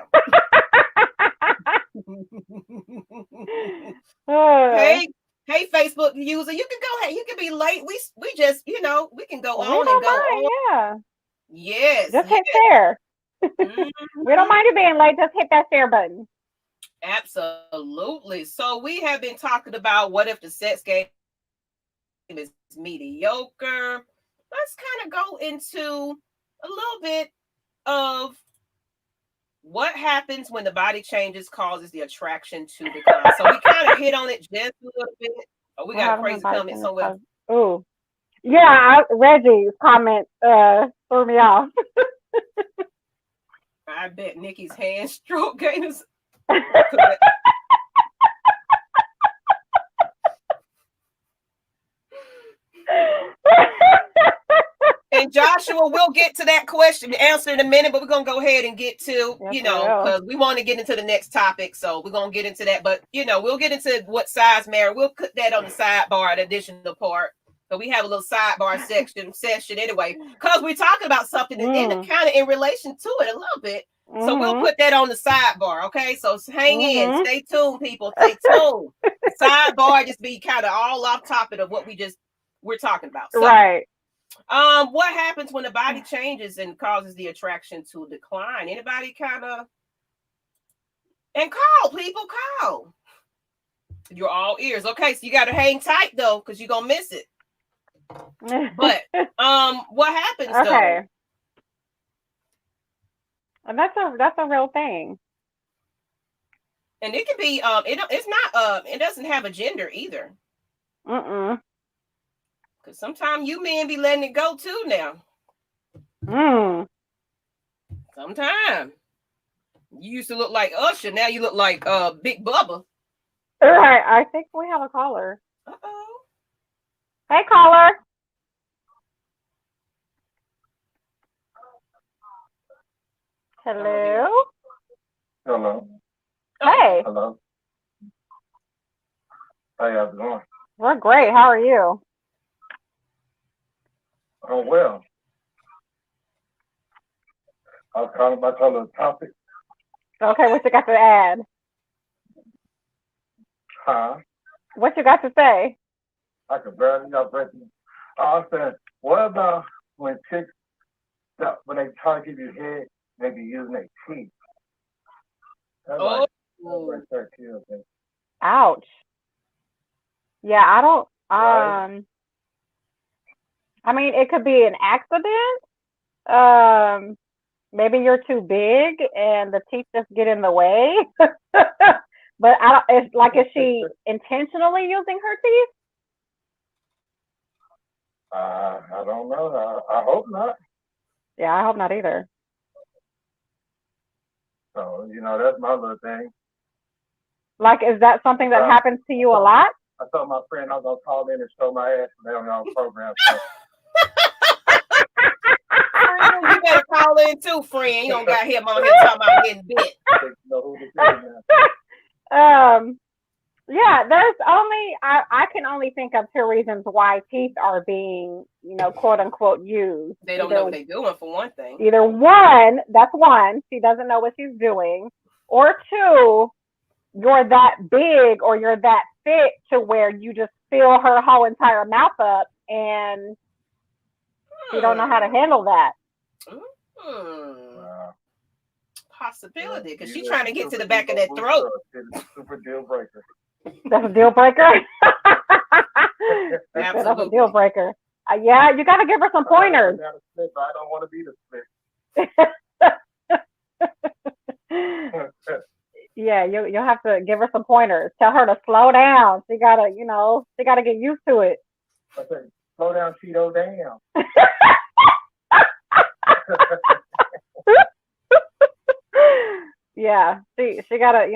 Hey, Facebook user, you can go ahead. You can be late. We just, we can go on and go on. Yeah. Yes. Just hit share. We don't mind you being late. Just hit that share button. Absolutely. So we have been talking about what if the sex game is mediocre. Let's kind of go into a little bit of what happens when the body changes causes the attraction to decline. So we kind of hit on it just a little bit. Oh, we got a crazy comment somewhere. Oh, yeah. Reggie's comment threw me off. I bet Nikki's hand stroke gave us. And Joshua, we'll get to that question, answer in a minute, but we're going to go ahead and get to, because we want to get into the next topic. So we're going to get into that. But, we'll get into what size matter. We'll put that on the sidebar, the additional part. So we have a little sidebar session anyway, because we're talking about something kind of in relation to it a little bit. So we'll put that on the sidebar. Okay. So hang in, stay tuned, people. Stay tuned. Sidebar just be kind of all off topic of what we're talking about. So, right. What happens when the body changes and causes the attraction to decline? Anybody and call, people, call. You're all ears. Okay, so you got to hang tight though, because you're gonna miss it. But what happens though? And that's a real thing. And it can be it's not it doesn't have a gender either. Because sometimes you men be letting it go too now. Sometimes. You used to look like Usher. Now you look like Big Bubba. All right. I think we have a caller. Uh-oh. Hey, caller. Hello. Hello. Hey. Hello. How y'all doing? We're great. How are you? Oh, well. I was calling about your little topic. Okay, what you got to add? Huh? What you got to say? I could barely break it. I was saying, what about when chicks, when they try to give you head, they be using their teeth? Ouch. Yeah, I don't. I mean, it could be an accident. Maybe you're too big and the teeth just get in the way. But it's like, is she intentionally using her teeth? I don't know. I hope not. Yeah, I hope not either. So, that's my little thing. Like, is that something that happens to you a lot? I told my friend I was going to call in and show my ass and they on our program. So. You better call in too, friend. You don't got him on here talking about getting bit. Yeah, there's I can only think of two reasons why teeth are being, quote unquote used. They don't know what they're doing, for one thing. Either one, that's one, she doesn't know what she's doing, or two, you're that big or you're that fit to where you just fill her whole entire mouth up and you don't know how to handle that. Possibility, because she's trying to get to the back of that throat. Super deal breaker. That's a deal breaker. That's a deal breaker. Yeah, you got to give her some pointers. I don't want to be the split. Yeah, you'll have to give her some pointers. Tell her to slow down. She gotta get used to it. I said, slow down, Cheeto, damn. Yeah, she gotta,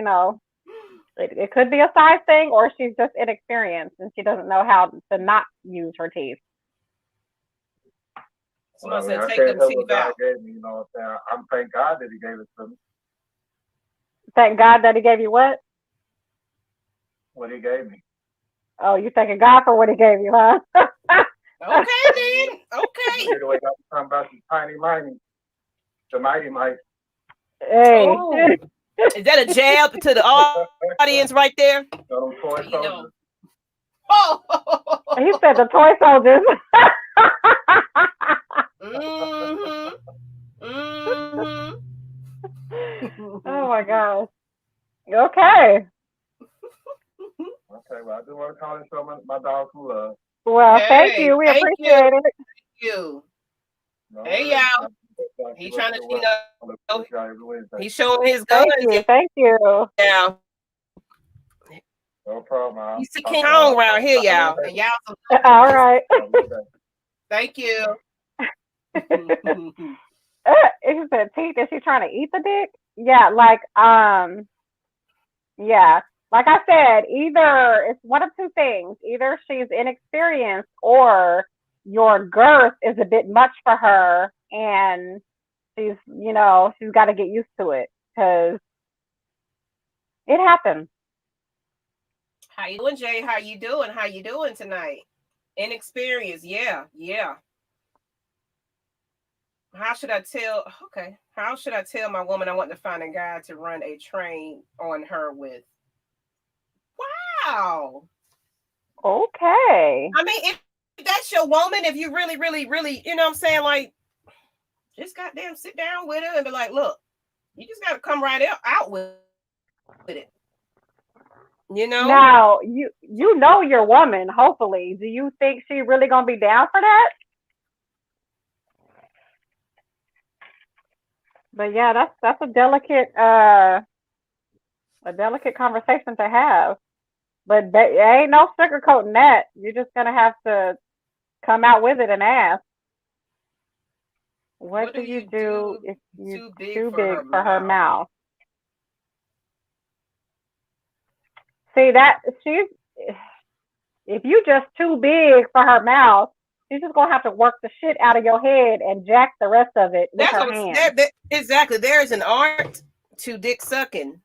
it could be a size thing, or she's just inexperienced and she doesn't know how to not use her teeth. Someone said take them teeth out. Gave me, I'm thank God that he gave it to me. Thank God that he gave you what? What he gave me. Oh, you thanking God for what he gave you, huh? Okay, then. Okay. The way I was talking about the mighty mice. Hey. Oh. Is that a jab to the audience right there? Those toy soldiers. Oh. He said the toy soldiers. Mm-hmm. Mm-hmm. Oh my gosh. Okay. Okay, well, I just want to call and show my dog some love. Well, thank you. We appreciate it. Thank you. No, hey, y'all. He's trying to, he's showing his guns. Thank you. Yeah. No problem. He's King Kong around here, y'all. And y'all. All right. Thank you. Is that teeth? Is she trying to eat the dick? Yeah, yeah. Like I said, either it's one of two things. Either she's inexperienced or your girth is a bit much for her and she's got to get used to it because it happens. How you doing, Jay? How you doing tonight? Inexperienced. Yeah. How should I tell my woman I want to find a guy to run a train on her with? Wow. Okay. I mean, if that's your woman, if you really, really, really, you know what I'm saying? Like, just goddamn sit down with her and be like, look, you just got to come right out with it. Now, you know your woman, hopefully. Do you think she really going to be down for that? But yeah, that's a delicate conversation to have. But there ain't no sugarcoating that. You're just gonna have to come out with it and ask. What do you do if you're too big for her mouth? See that if you just too big for her mouth, she's just gonna have to work the shit out of your head and jack the rest of it with her hands. Exactly. There's an art to dick sucking,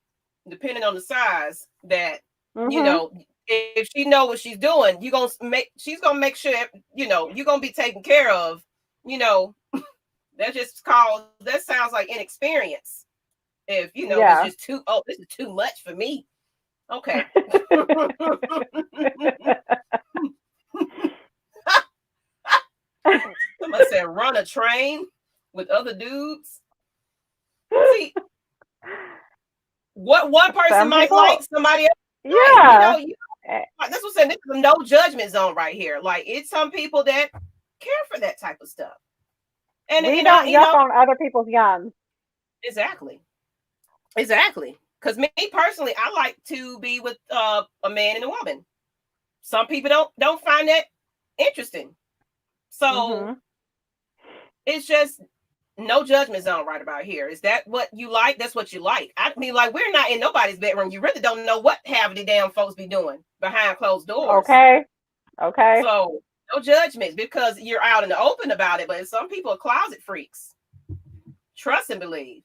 depending on the size. That if she know what she's doing, she's gonna make sure you're gonna be taken care of. That sounds like inexperience. If it's just this is too much for me. Okay. Somebody said run a train with other dudes. See, what one person might like, somebody else. Yeah. That's what I'm saying. This is a no judgment zone right here. Like, it's some people that care for that type of stuff. And we don't yuck on other people's yums. Exactly. Because me personally, I like to be with a man and a woman. Some people don't find that interesting. So it's just no judgment zone right about here. Is that what you like? That's what you like. I mean, like, we're not in nobody's bedroom. You really don't know what half of the damn folks be doing behind closed doors. Okay. So no judgments because you're out in the open about it. But some people are closet freaks. Trust and believe.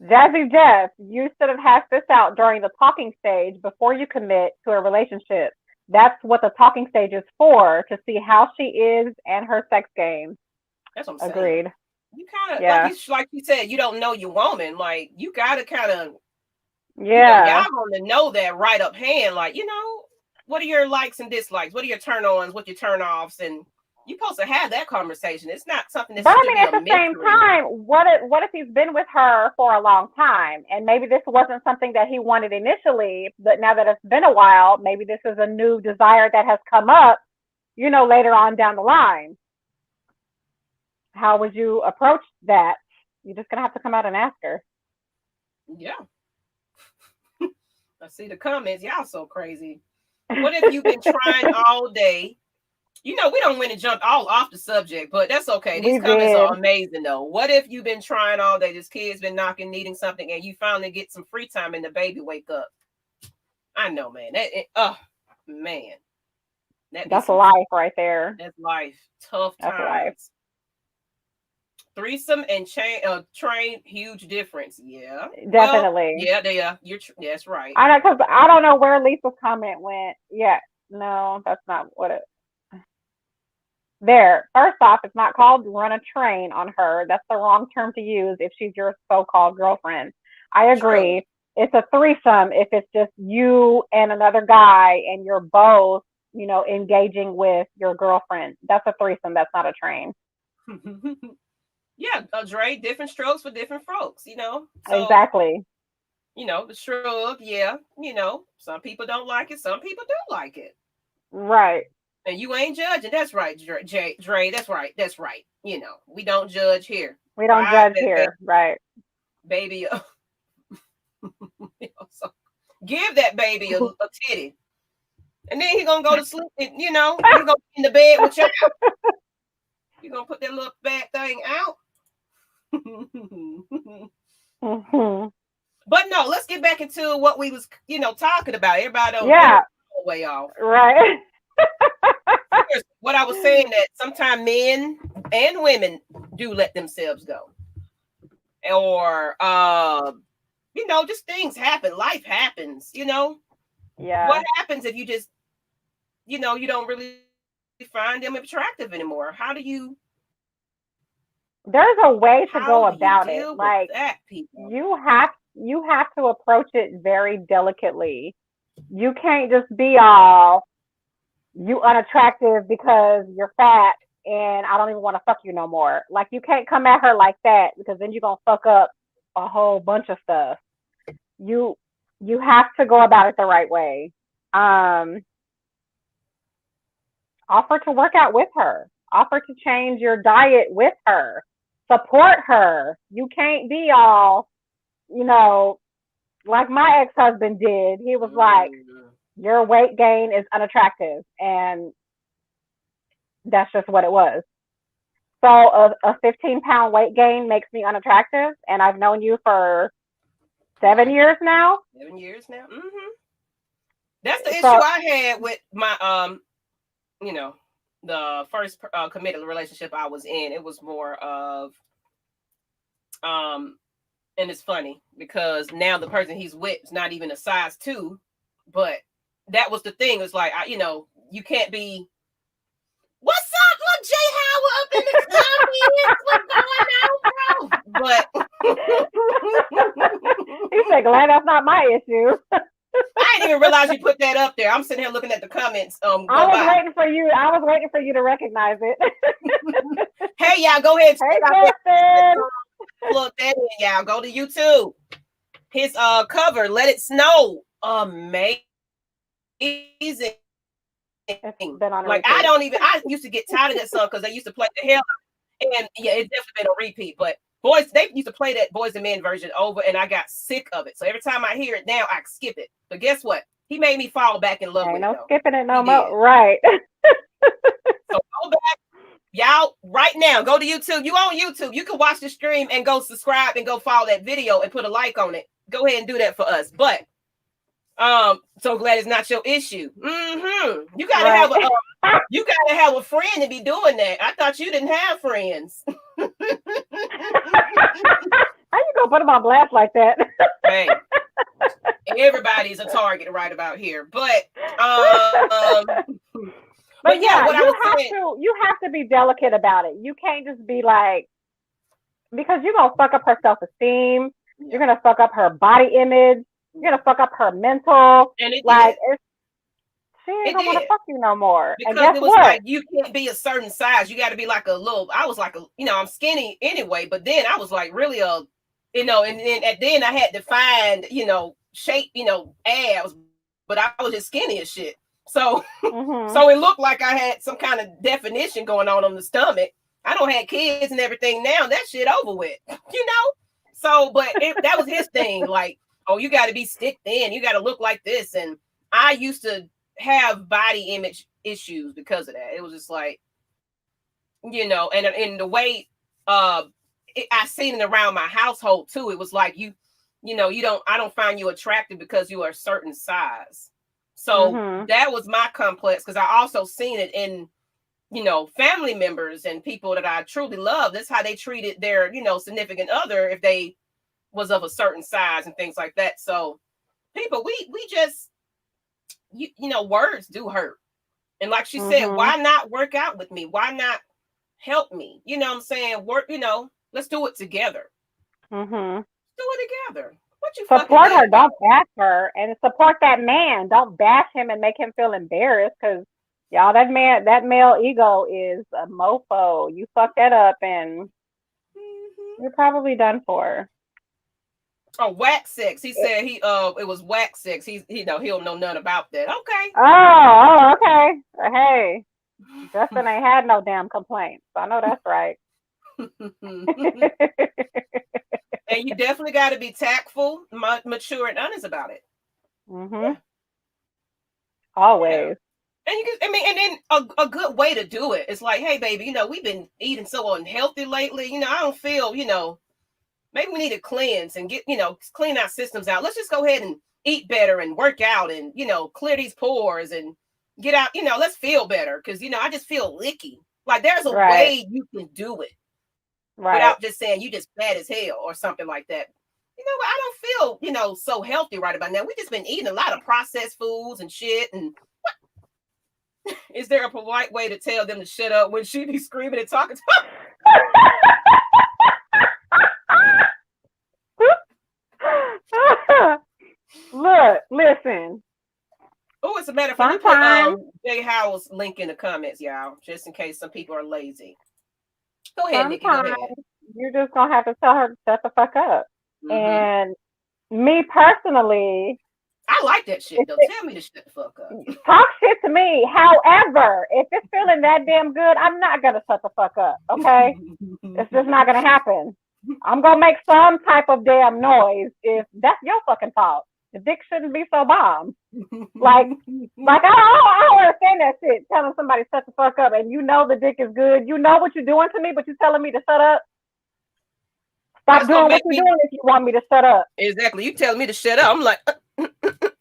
Jazzy Jeff, you should have hashed this out during the talking stage before you commit to a relationship. That's what the talking stage is for, to see how she is and her sex game. That's what I'm saying. Agreed. You kind of, like you said, you don't know your woman. Like, you got to kind of, y'all want to know that right up hand. Like, what are your likes and dislikes? What are your turn-ons? What your turn-offs? And You're supposed to have that conversation. It's not something that's But I to mean, be at a the same mystery. time, what if he's been with her for a long time, and maybe this wasn't something that he wanted initially, but now that it's been a while, maybe this is a new desire that has come up, later on down the line. How would you approach that? You're just gonna have to come out and ask her. Yeah. I see the comments. Y'all so crazy. What if you've been trying all day? We don't want to jump all off the subject, but that's okay. These comments are amazing, though. What if you've been trying all day? This kid's been knocking, needing something, and you finally get some free time and the baby wake up. I know, man. Man. That's life right there. That's life. Tough That's times. life. Threesome and train, huge difference. Yeah. Definitely. Well, yeah, they are. That's right. I know, because I don't know where Lisa's comment went. Yeah. No, that's not what it. There. First off, it's not called run a train on her. That's the wrong term to use if she's your so-called girlfriend. I agree. True. It's a threesome if it's just you and another guy and you're both, engaging with your girlfriend. That's a threesome. That's not a train. Yeah, Dre, different strokes for different folks, So, exactly. The shrug, yeah, some people don't like it. Some people do like it. Right. And you ain't judging. That's right, Dre. That's right. That's right. We don't judge here. We don't judge here. Right. Baby. So give that baby a titty. And then he's going to go to sleep. And, he's going to be in the bed with you. You're going to put that little bad thing out. Mm-hmm. But no, let's get back into what we was, talking about. Everybody don't way off. Right. What I was saying, that sometimes men and women do let themselves go. Or just things happen. Life happens, Yeah. What happens if you just, you don't really find them attractive anymore? How do you? There's a way to go about it. Like that, people? You have to approach it very delicately. You can't just be all you unattractive because you're fat and I don't even want to fuck you no more. Like you can't come at her like that because then you're gonna fuck up a whole bunch of stuff. You have to go about it the right way. Offer to work out with her. Offer to change your diet with her. Support her. You can't be all, like my ex-husband did. He was like, your weight gain is unattractive. And that's just what it was. So a 15-pound weight gain makes me unattractive. And I've known you for 7 years now. 7 years now. Mm-hmm. That's the issue I had with my, the first committed relationship I was in. It was more of, and it's funny because now the person he's with is not even a size 2, but that was the thing. It's like, you can't be, what's up, look, Jay Howard up in the comments, what's going on, bro? He said, glad that's not my issue. I didn't even realize you put that up there. I'm sitting here looking at the comments. I was waiting for you. I was waiting for you to recognize it. Hey, y'all, go ahead. Hey, Justin. Look that in, y'all. Go to YouTube. His cover, Let It Snow. Amazing. Like I used to get tired of that song because they used to play the hell out. And yeah, it's definitely been a repeat. But they used to play that Boys and Men version over, and I got sick of it. So every time I hear it now, I skip it. But guess what? He made me fall back in love with it. No skipping it no more. Right. So go back. Y'all, right now, go to YouTube. You on YouTube. You can watch the stream and go subscribe and go follow that video and put a like on it. Go ahead and do that for us. But so glad it's not your issue. Mm-hmm. You gotta have a friend to be doing that. I thought you didn't have friends. How you gonna put them on blast like that? Hey, everybody's a target right about here. But yeah, you have to be delicate about it. You can't just be like, because you're gonna fuck up her self-esteem. Yeah. You're gonna fuck up her body image. You're gonna fuck up her mental. And She ain't It gonna want to did. fuck you no more. And Because guess it was what? like you can't be a certain size. You got to be like a little. I was like I'm skinny anyway. But then I was like really and then I had to find shape, abs. But I was just skinny as shit. So so it looked like I had some kind of definition going on the stomach. I don't have kids and everything now. That shit over with, So, but that was his thing. Like, oh, you got to be stick thin. You got to look like this. And I used to have body image issues because of that. It was just like, and in the way I seen it around my household too. It was like I don't find you attractive because you are a certain size. So that was my complex, because I also seen it in family members and people that I truly love. That's how they treated their significant other if they was of a certain size and things like that. So people, we just words do hurt. And like she said, why not work out with me? Why not help me? You know what I'm saying? Work, let's do it together. Do it together. What you support her, about? don't bash her, and support that man. Don't bash him and make him feel embarrassed, because y'all, that male ego is a mofo. You fuck that up and you're probably done for. Oh, wax sex. He said it was wax sex. He don't know nothing about that. Okay. Oh, okay. Hey, Justin ain't had no damn complaints. I know that's right. And you definitely got to be tactful, mature, and honest about it. Always. Yeah. And and then a good way to do it is like, hey, baby, we've been eating so unhealthy lately. I don't feel, maybe we need to cleanse and get, clean our systems out. Let's just go ahead and eat better and work out and, clear these pores and get out, let's feel better. Because, I just feel licky. Like there's a way you can do it without just saying you just fat as hell or something like that. I don't feel, so healthy right about now. We just been eating a lot of processed foods and shit. And what? Is there a polite way to tell them to shut up when she be screaming and talking to them? Look, listen. Oh, as a matter of fact, put Jay Howell's link in the comments, y'all, just in case some people are lazy. Go ahead, Nikki. Go ahead. You're just gonna have to tell her to shut the fuck up. And me personally, I like that shit though. Tell me to shut the fuck up. Talk shit to me. However, if it's feeling that damn good, I'm not gonna shut the fuck up. Okay, it's just not gonna happen. I'm gonna make some type of damn noise if that's your fucking fault. The dick shouldn't be so bomb. Like I don't understand that shit. Telling somebody to shut the fuck up, and the dick is good. You know what you're doing to me, but you're telling me to shut up. Stop doing what you're doing if you want me to shut up. Exactly. You telling me to shut up. I'm like,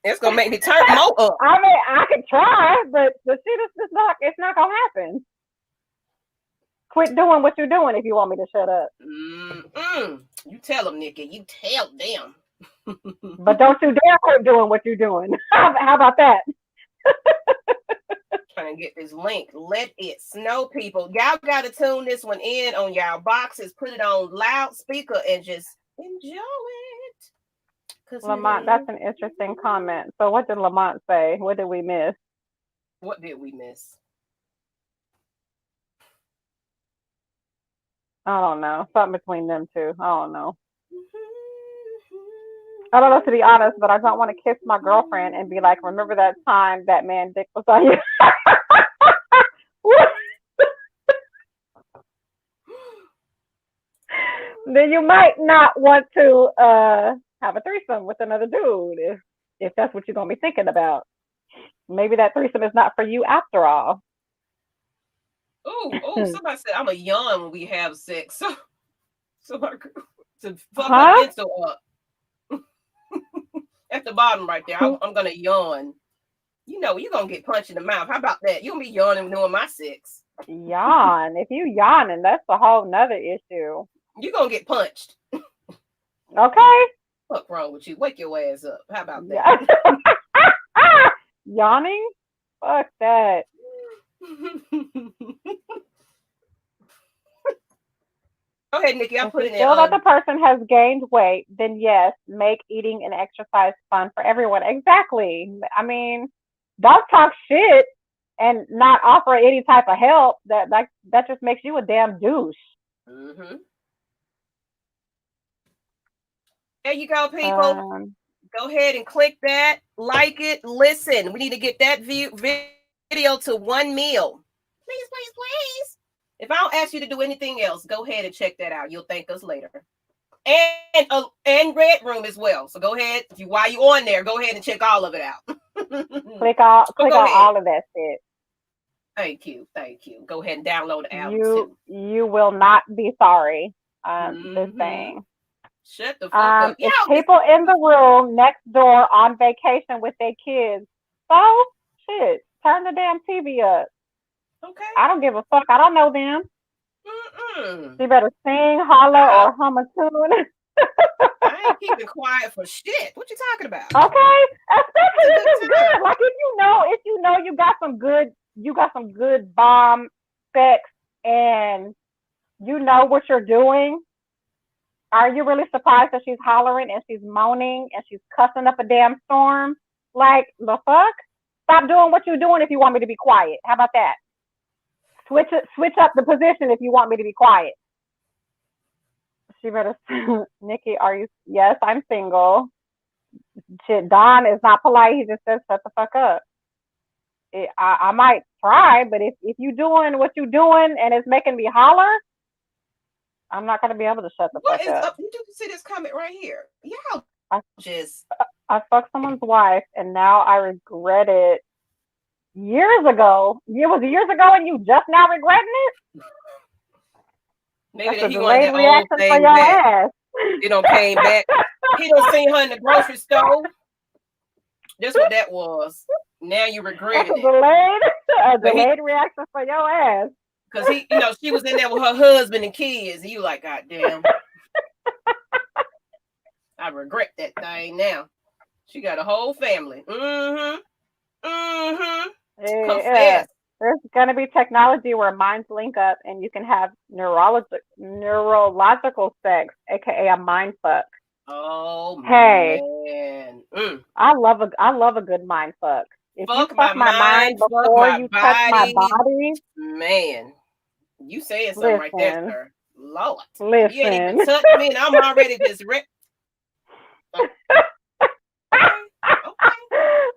it's gonna make me turn more up. I mean, I can try, but the shit is just not. It's not gonna happen. Quit doing what you're doing if you want me to shut up. You tell them, Nikki. You tell them. But don't you dare quit doing what you're doing. How about that? Trying to get this link. Let it snow, people. Y'all got to tune this one in on y'all boxes. Put it on loudspeaker and just enjoy it. Lamont, that's an interesting comment. So what did Lamont say? What did we miss? What did we miss? I don't know. Something between them two. I don't know. I don't know, to be honest, but I don't want to kiss my girlfriend and be like, remember that time that man dick was on you? Then you might not want to have a threesome with another dude if that's what you're going to be thinking about. Maybe that threesome is not for you after all. Oh, somebody said I'm a yawn when we have sex. So to fuck my mental up. At the bottom right there, I'm gonna yawn. You're gonna get punched in the mouth. How about that? You'll be yawning doing my sex. Yawn. If you yawning, that's a whole nother issue. You're gonna get punched. Okay. What's wrong with you? Wake your ass up. How about that? Yawning? Fuck that. Go ahead, Nikki. I'm putting it in. Feel that the person has gained weight, then yes, make eating and exercise fun for everyone. Exactly. I mean, don't talk shit and not offer any type of help. That just makes you a damn douche. Mm-hmm. There you go, people. Go ahead and click that, like it, listen. We need to get that video to 1 mil. Please, please, please. If I don't ask you to do anything else, go ahead and check that out. You'll thank us later. And Red Room as well. So go ahead. While you're on there, go ahead and check all of it out. click on all of that shit. Thank you. Go ahead and download the album too. You will not be sorry. This Mm-hmm. thing. Shut the fuck up. It's people in the room next door on vacation with their kids. So shit, turn the damn TV up. Okay. I don't give a fuck. I don't know them. Mm-mm. You better sing, holler, or hum a tune. I ain't keeping quiet for shit. What you talking about? Okay, especially if it's good. Like if you know you got some good bomb sex and you know what you're doing. Are you really surprised that she's hollering and she's moaning and she's cussing up a damn storm? Like the fuck? Stop doing what you're doing if you want me to be quiet. How about that? Switch up the position if you want me to be quiet. She better. Nikki, are you? Yes, I'm single. Shit, Don is not polite. He just says, "Shut the fuck up." I might try, but if you doing what you doing and it's making me holler, I'm not gonna be able to shut the fuck up. You do see this comment right here. Yeah, I fucked someone's wife and now I regret it. Years ago, it was years ago, and you just now regretting it. Maybe that he wanted that old thing back. It don't came back. He don't seen her in the grocery store. That's what that was. Now you regretting it. A delayed reaction for your ass. Because she was in there with her husband and kids, and you like, God damn. I regret that thing now. She got a whole family. Mm-hmm. Mm-hmm. Yeah. There's gonna be technology where minds link up and you can have neurological sex, aka a mind fuck. Oh man. I love a good mind fuck. If you fuck my mind before you touch my body, man, you saying something right there, sir. Lord, listen. You ain't even touched me, and I'm already just Okay.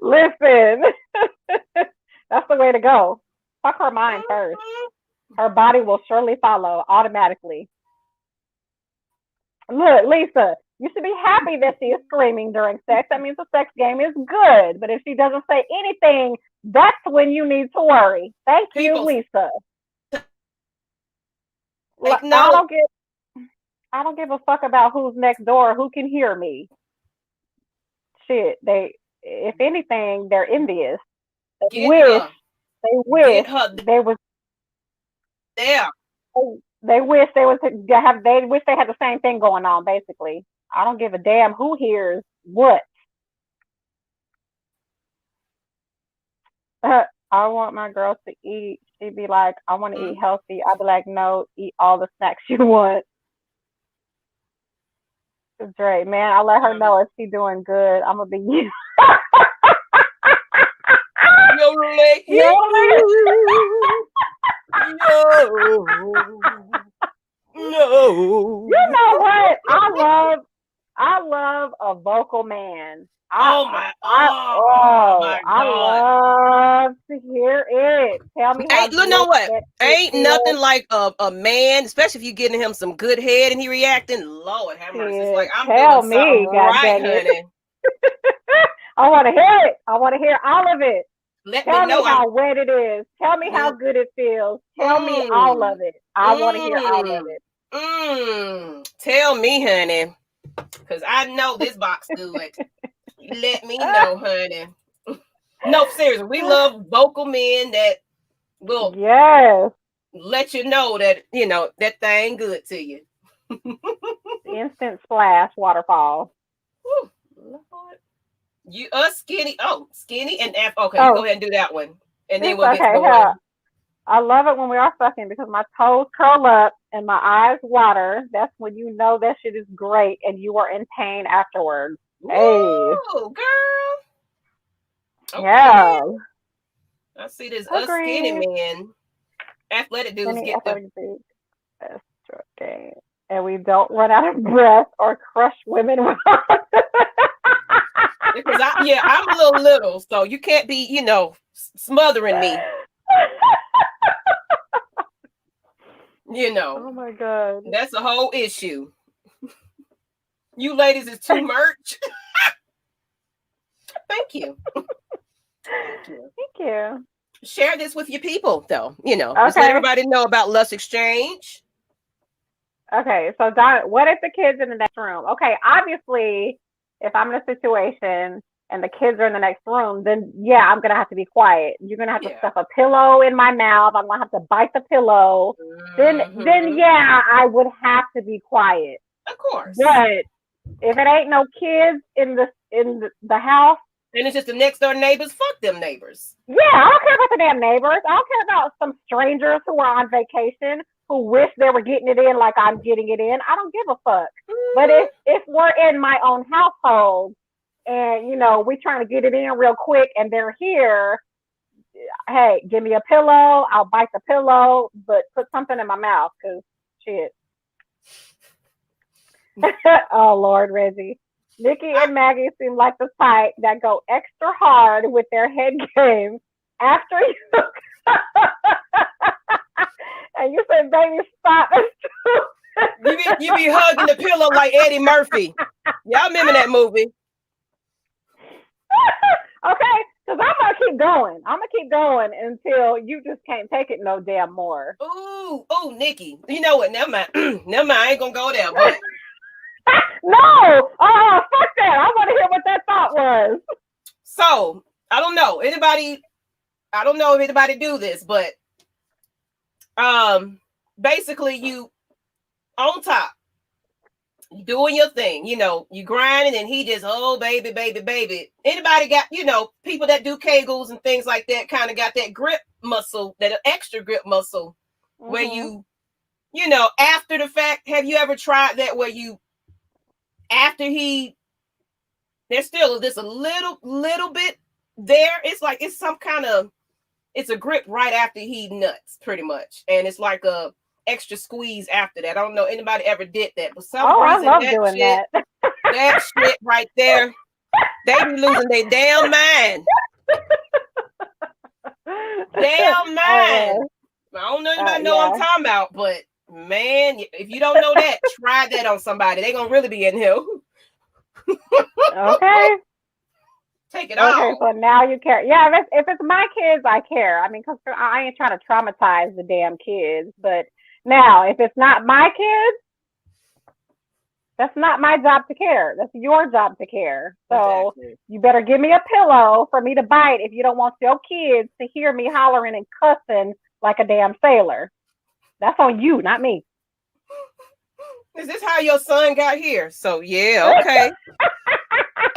Listen, that's the way to go. Fuck her mind first. Her body will surely follow automatically. Look, Lisa, you should be happy that she is screaming during sex. That means the sex game is good. But if she doesn't say anything, that's when you need to worry. Thank you, Lisa. Like, no. I don't give a fuck about who's next door, who can hear me. Shit, if anything, they're envious. They wish they was there. They wish they had the same thing going on, basically. I don't give a damn who hears what. I want my girls to eat. She'd be like, I want to eat healthy. I'd be like, no, eat all the snacks you want. It's great, man. I'll let her know if she's doing good. I'm gonna be you. No. You know what? I love a vocal man. I love to hear it. Tell me how. You know what? Ain't nothing like a man, especially if you're getting him some good head and he reacting. Lord have mercy. It's like I'm doing something right, honey. I want to hear it. I want to hear all of it. Tell me how wet it is. Tell me how good it feels. Tell me all of it. I want to hear all of it. Tell me, honey, because I know this box good. Let me know, honey. No, seriously, we love vocal men that will let you know that that thing good to you. Instant splash waterfall. Woo, Lord. You skinny and okay, go ahead and do that one, and then we'll get going. I love it when we are fucking because my toes curl up and my eyes water. That's when you know that shit is great and you are in pain afterwards. Woo, girl. Okay. Yeah. I see this us skinny men, athletic dudes get the. Okay. And we don't run out of breath or crush women. Because I'm a little, so you can't be, smothering me. Oh my God. That's a whole issue. You ladies is too much. Thank you. Thank you. Share this with your people, though. Just let everybody know about Lush Exchange. Okay, so Don, what if the kids in the next room? Okay, obviously, if I'm in a situation and the kids are in the next room, then yeah, I'm gonna have to be quiet. You're gonna have to stuff a pillow in my mouth. I'm gonna have to bite the pillow. Mm-hmm. Then yeah, I would have to be quiet. Of course. But if it ain't no kids in the house, and it's just the next door neighbors, fuck them neighbors. Yeah, I don't care about the damn neighbors. I don't care about some strangers who are on vacation who wish they were getting it in like I'm getting it in. I don't give a fuck. Mm-hmm. But if we're in my own household and we trying to get it in real quick and they're here, hey, give me a pillow. I'll bite the pillow, but put something in my mouth because shit. Oh Lord, Reggie. Nikki and Maggie seem like the type that go extra hard with their head game after you. And you say, baby, stop. you be hugging the pillow like Eddie Murphy. Y'all remember that movie? Okay, because I'm going to keep going. I'm going to keep going until you just can't take it no damn more. Ooh, Nikki. You know what? Never mind. Never mind. I ain't going to go there, but. No! Oh, fuck that. I want to hear what that thought was. So, I don't know. I don't know if anybody do this, but basically you on top, you doing your thing, you grinding and he just, oh, baby, baby, baby. Anybody got, people that do Kegels and things like that kind of got that grip muscle, that extra grip muscle where you, after the fact, have you ever tried that where you, after there's still just a little bit there. It's like it's some kind of a grip right after he nuts, pretty much, and it's like a extra squeeze after that. I don't know anybody ever did that, but some reason I love doing that. That shit right there, they be losing their damn mind. Damn mind. I don't know anybody know what I'm talking about, but. Man, if you don't know that, try that on somebody. They're going to really be in here. Okay. Take it off. Okay, so now you care. Yeah, if it's my kids, I care. I mean, because I ain't trying to traumatize the damn kids. But now, if it's not my kids, that's not my job to care. That's your job to care. So You better give me a pillow for me to bite if you don't want your kids to hear me hollering and cussing like a damn sailor. That's on you, not me. Is this how your son got here? So, yeah, okay.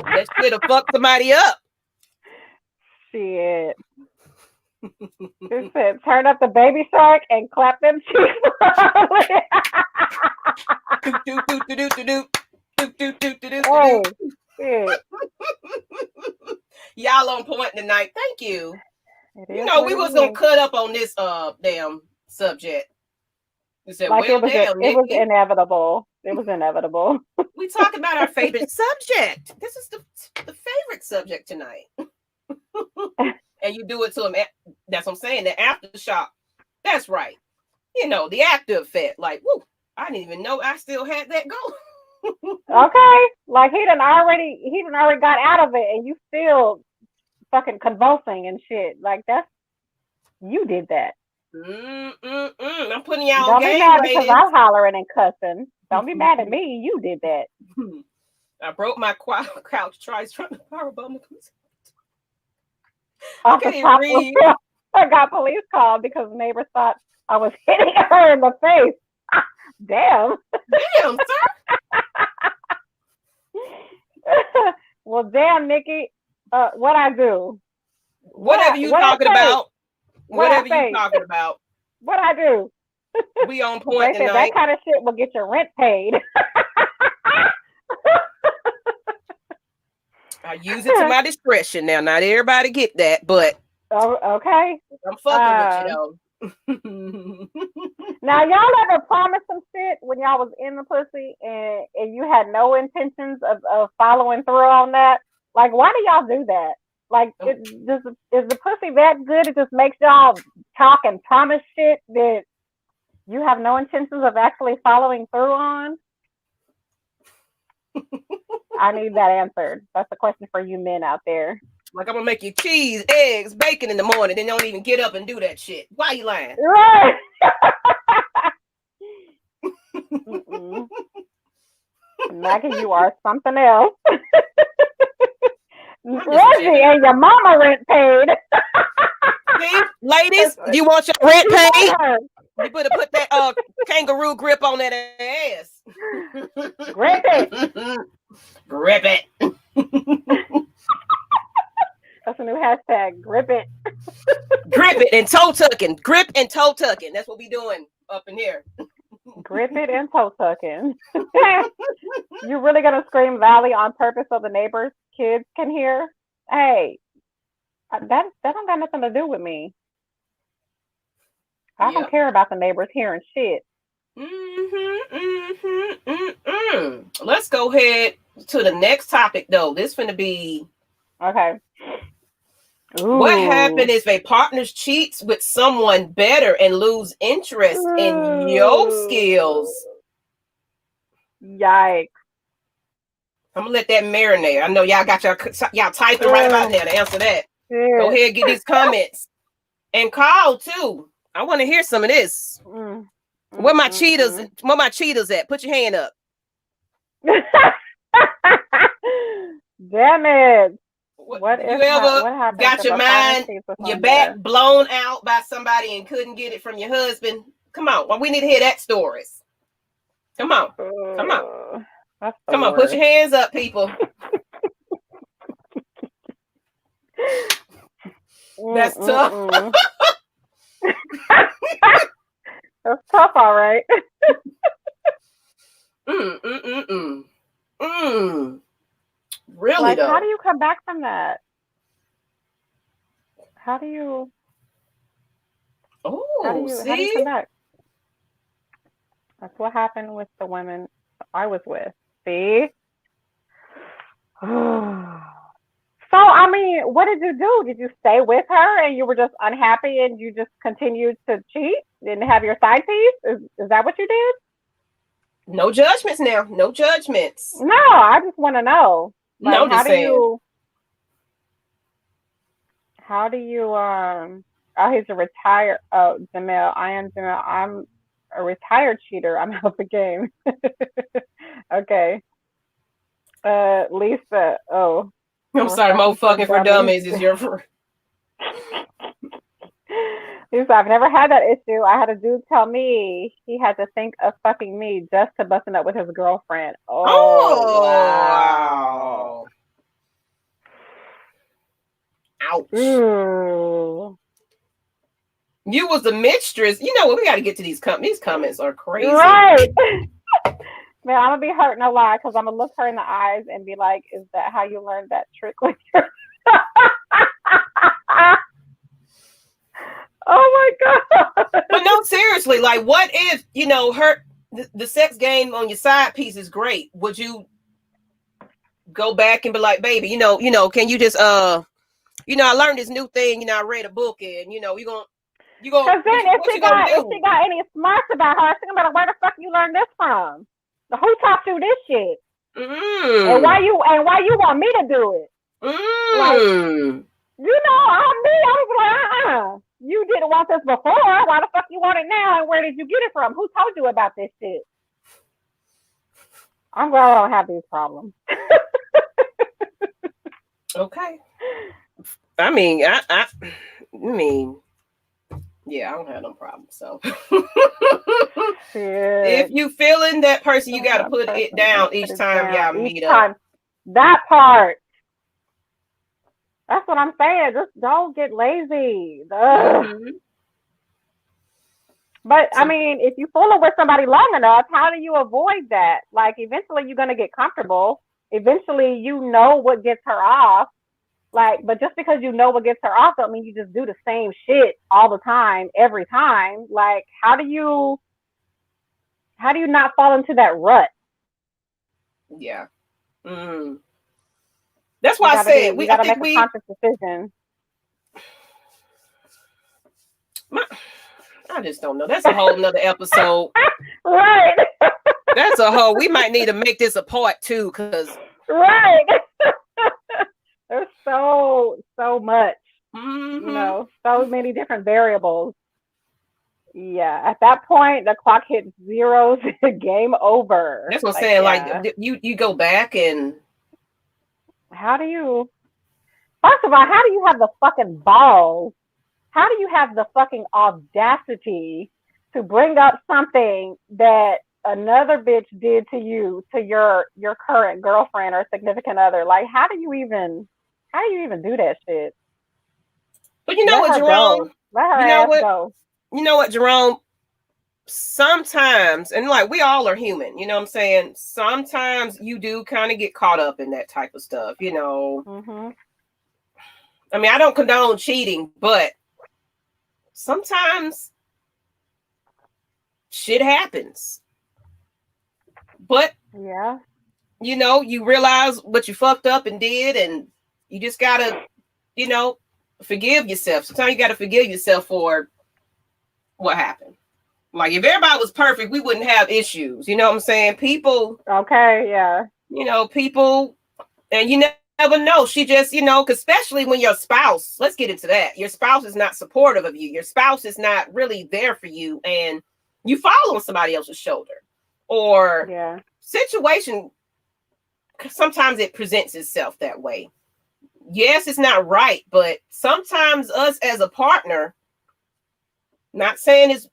That shit'll fuck somebody up. Shit. It said, turn up the Baby Shark and clap them cheeks. Hey, shit. Y'all on point tonight. Thank you. We was going to cut up on this damn subject. Said, like it was inevitable. It was inevitable. We talk about our favorite subject. This is the favorite subject tonight. And you do it to them. That's what I'm saying. The aftershock. That's right. The after effect. Like, woo, I didn't even know I still had that going. Okay. Like he done already got out of it and you still fucking convulsing and shit. Like you did that. I'm putting y'all Don't on game. Be mad because I'm hollering and cussing. Don't be mad at me. You did that. I broke my couch twice from the power bump. I can't read. I got police called because neighbors thought I was hitting her in the face. Damn. Damn, sir. Well, damn, Nikki. What I do? Whatever you talking about. Whatever you talking about. What I do? We on point tonight. That kind of shit will get your rent paid. I use it to my discretion now. Not everybody get that, but Oh, okay. I'm fucking with you though. Now, y'all ever promised some shit when y'all was in the pussy and you had no intentions of following through on that? Like, why do y'all do that? Like, is the pussy that good? It just makes y'all talk and promise shit that you have no intentions of actually following through on? I need that answered. That's a question for you men out there. Like, I'm gonna make you cheese, eggs, bacon in the morning, then don't even get up and do that shit. Why you lying? Right. Maggie, you are something else. Reggie and your mama rent paid. See, ladies, you want your rent paid? You better put that kangaroo grip on that ass. Grip it. Grip it. That's a new hashtag. Grip it. Grip it and toe tucking. Grip and toe tucking. That's what we doing up in here. Grip it and toe tucking. You really gonna scream Valley on purpose so the neighbors' kids can hear? Hey, that don't got nothing to do with me. I don't care about the neighbors hearing shit. Let's go ahead to the next topic, though. This finna be okay. Ooh. What happens if a partner cheats with someone better and lose interest in your skills? Yikes. I'm gonna let that marinate. I know y'all got y'all typing right about now to answer that. Go ahead, get these comments and call too. I want to hear some of this. Where my cheaters? Where my cheaters at? Put your hand up. Damn it! What you ever got your mind, your back blown out by somebody and couldn't get it from your husband? Come on, well, we need to hear that stories. Come on, come on, come on. Put your hands up, people. That's tough. That's tough, all right. Really, like, though? how do you come back from that? How do you? Oh, how do you come back? That's what happened with the women I was with. See? So, I mean, what did you do? Did you stay with her and you were just unhappy and you just continued to cheat and have your side piece? Is that what you did? No judgments now. No judgments. No, I just want to know. Like, no, I'm just saying. How do you, oh, he's a retired, oh, Jamel, I'm a retired cheater. I'm out the game. Okay. Lisa, oh. I'm sorry, Mo fucking for dummies is your friend. Lisa, I've never had that issue. I had a dude tell me he had to think of fucking me just to busting up with his girlfriend. Oh, wow. Ouch. Ooh. You was a mistress. You know what? We got to get to these comments. These comments are crazy. Right. Man, I'm going to be hurt, no lie, because I'm going to look her in the eyes and be like, is that how you learned that trick with your... Oh, my God. But no, seriously, like, what if, you know, the sex game on your side piece is great. Would you go back and be like, baby, you know, can you just, you know, I learned this new thing, you know, I read a book and, you know, you gonna, because then if she got any smarts about her, she's gonna be like, where the fuck you learned this from? Who taught you this shit? And why you want me to do it? Like, you know, I'm me. I was like, you didn't want this before. Why the fuck you want it now? And where did you get it from? Who told you about this shit? I'm glad I don't have these problems. Okay. I mean, I mean, yeah, I don't have no problem. So if you feeling that person, you got to put it down each time y'all meet up. That part. That's what I'm saying. Just don't get lazy. But I mean, if you fooling with somebody long enough, how do you avoid that? Like, eventually you're gonna get comfortable. Eventually, you know what gets her off. Like, but just because you know what gets her off, don't mean you just do the same shit all the time, every time. Like, how do you not fall into that rut? Yeah. That's why I said we gotta make a we conscious decision. I just don't know. That's a whole nother episode. Right. That's a whole. We might need to make this a part 2 because. Right. There's so much. Mm-hmm. You know, so many different variables. Yeah, at that point, the clock hits zeros. Game over. That's what I'm saying. Yeah. Like you go back and how do you? First of all, how do you have the fucking balls? How do you have the fucking audacity to bring up something that another bitch did to you, to your current girlfriend or significant other? Like, how do you even do that shit? But you know what, Jerome? Let her ass go. You know what, Jerome? Sometimes, and like we all are human, you know what I'm saying? Sometimes you do kind of get caught up in that type of stuff, you know. Mm-hmm. I mean, I don't condone cheating, but sometimes shit happens. But yeah, you know, you realize what you fucked up and did, and you just gotta, you know, forgive yourself. Sometimes you gotta forgive yourself for what happened. Like if everybody was perfect, we wouldn't have issues. You know what I'm saying? People. Okay, yeah. You know, people, and you never know. She just, you know, because especially when your spouse, let's get into that. Your spouse is not supportive of you. Your spouse is not really there for you, and you fall on somebody else's shoulder. Or situation, sometimes it presents itself that way. Yes, it's not right, but sometimes us as a partner, not saying it's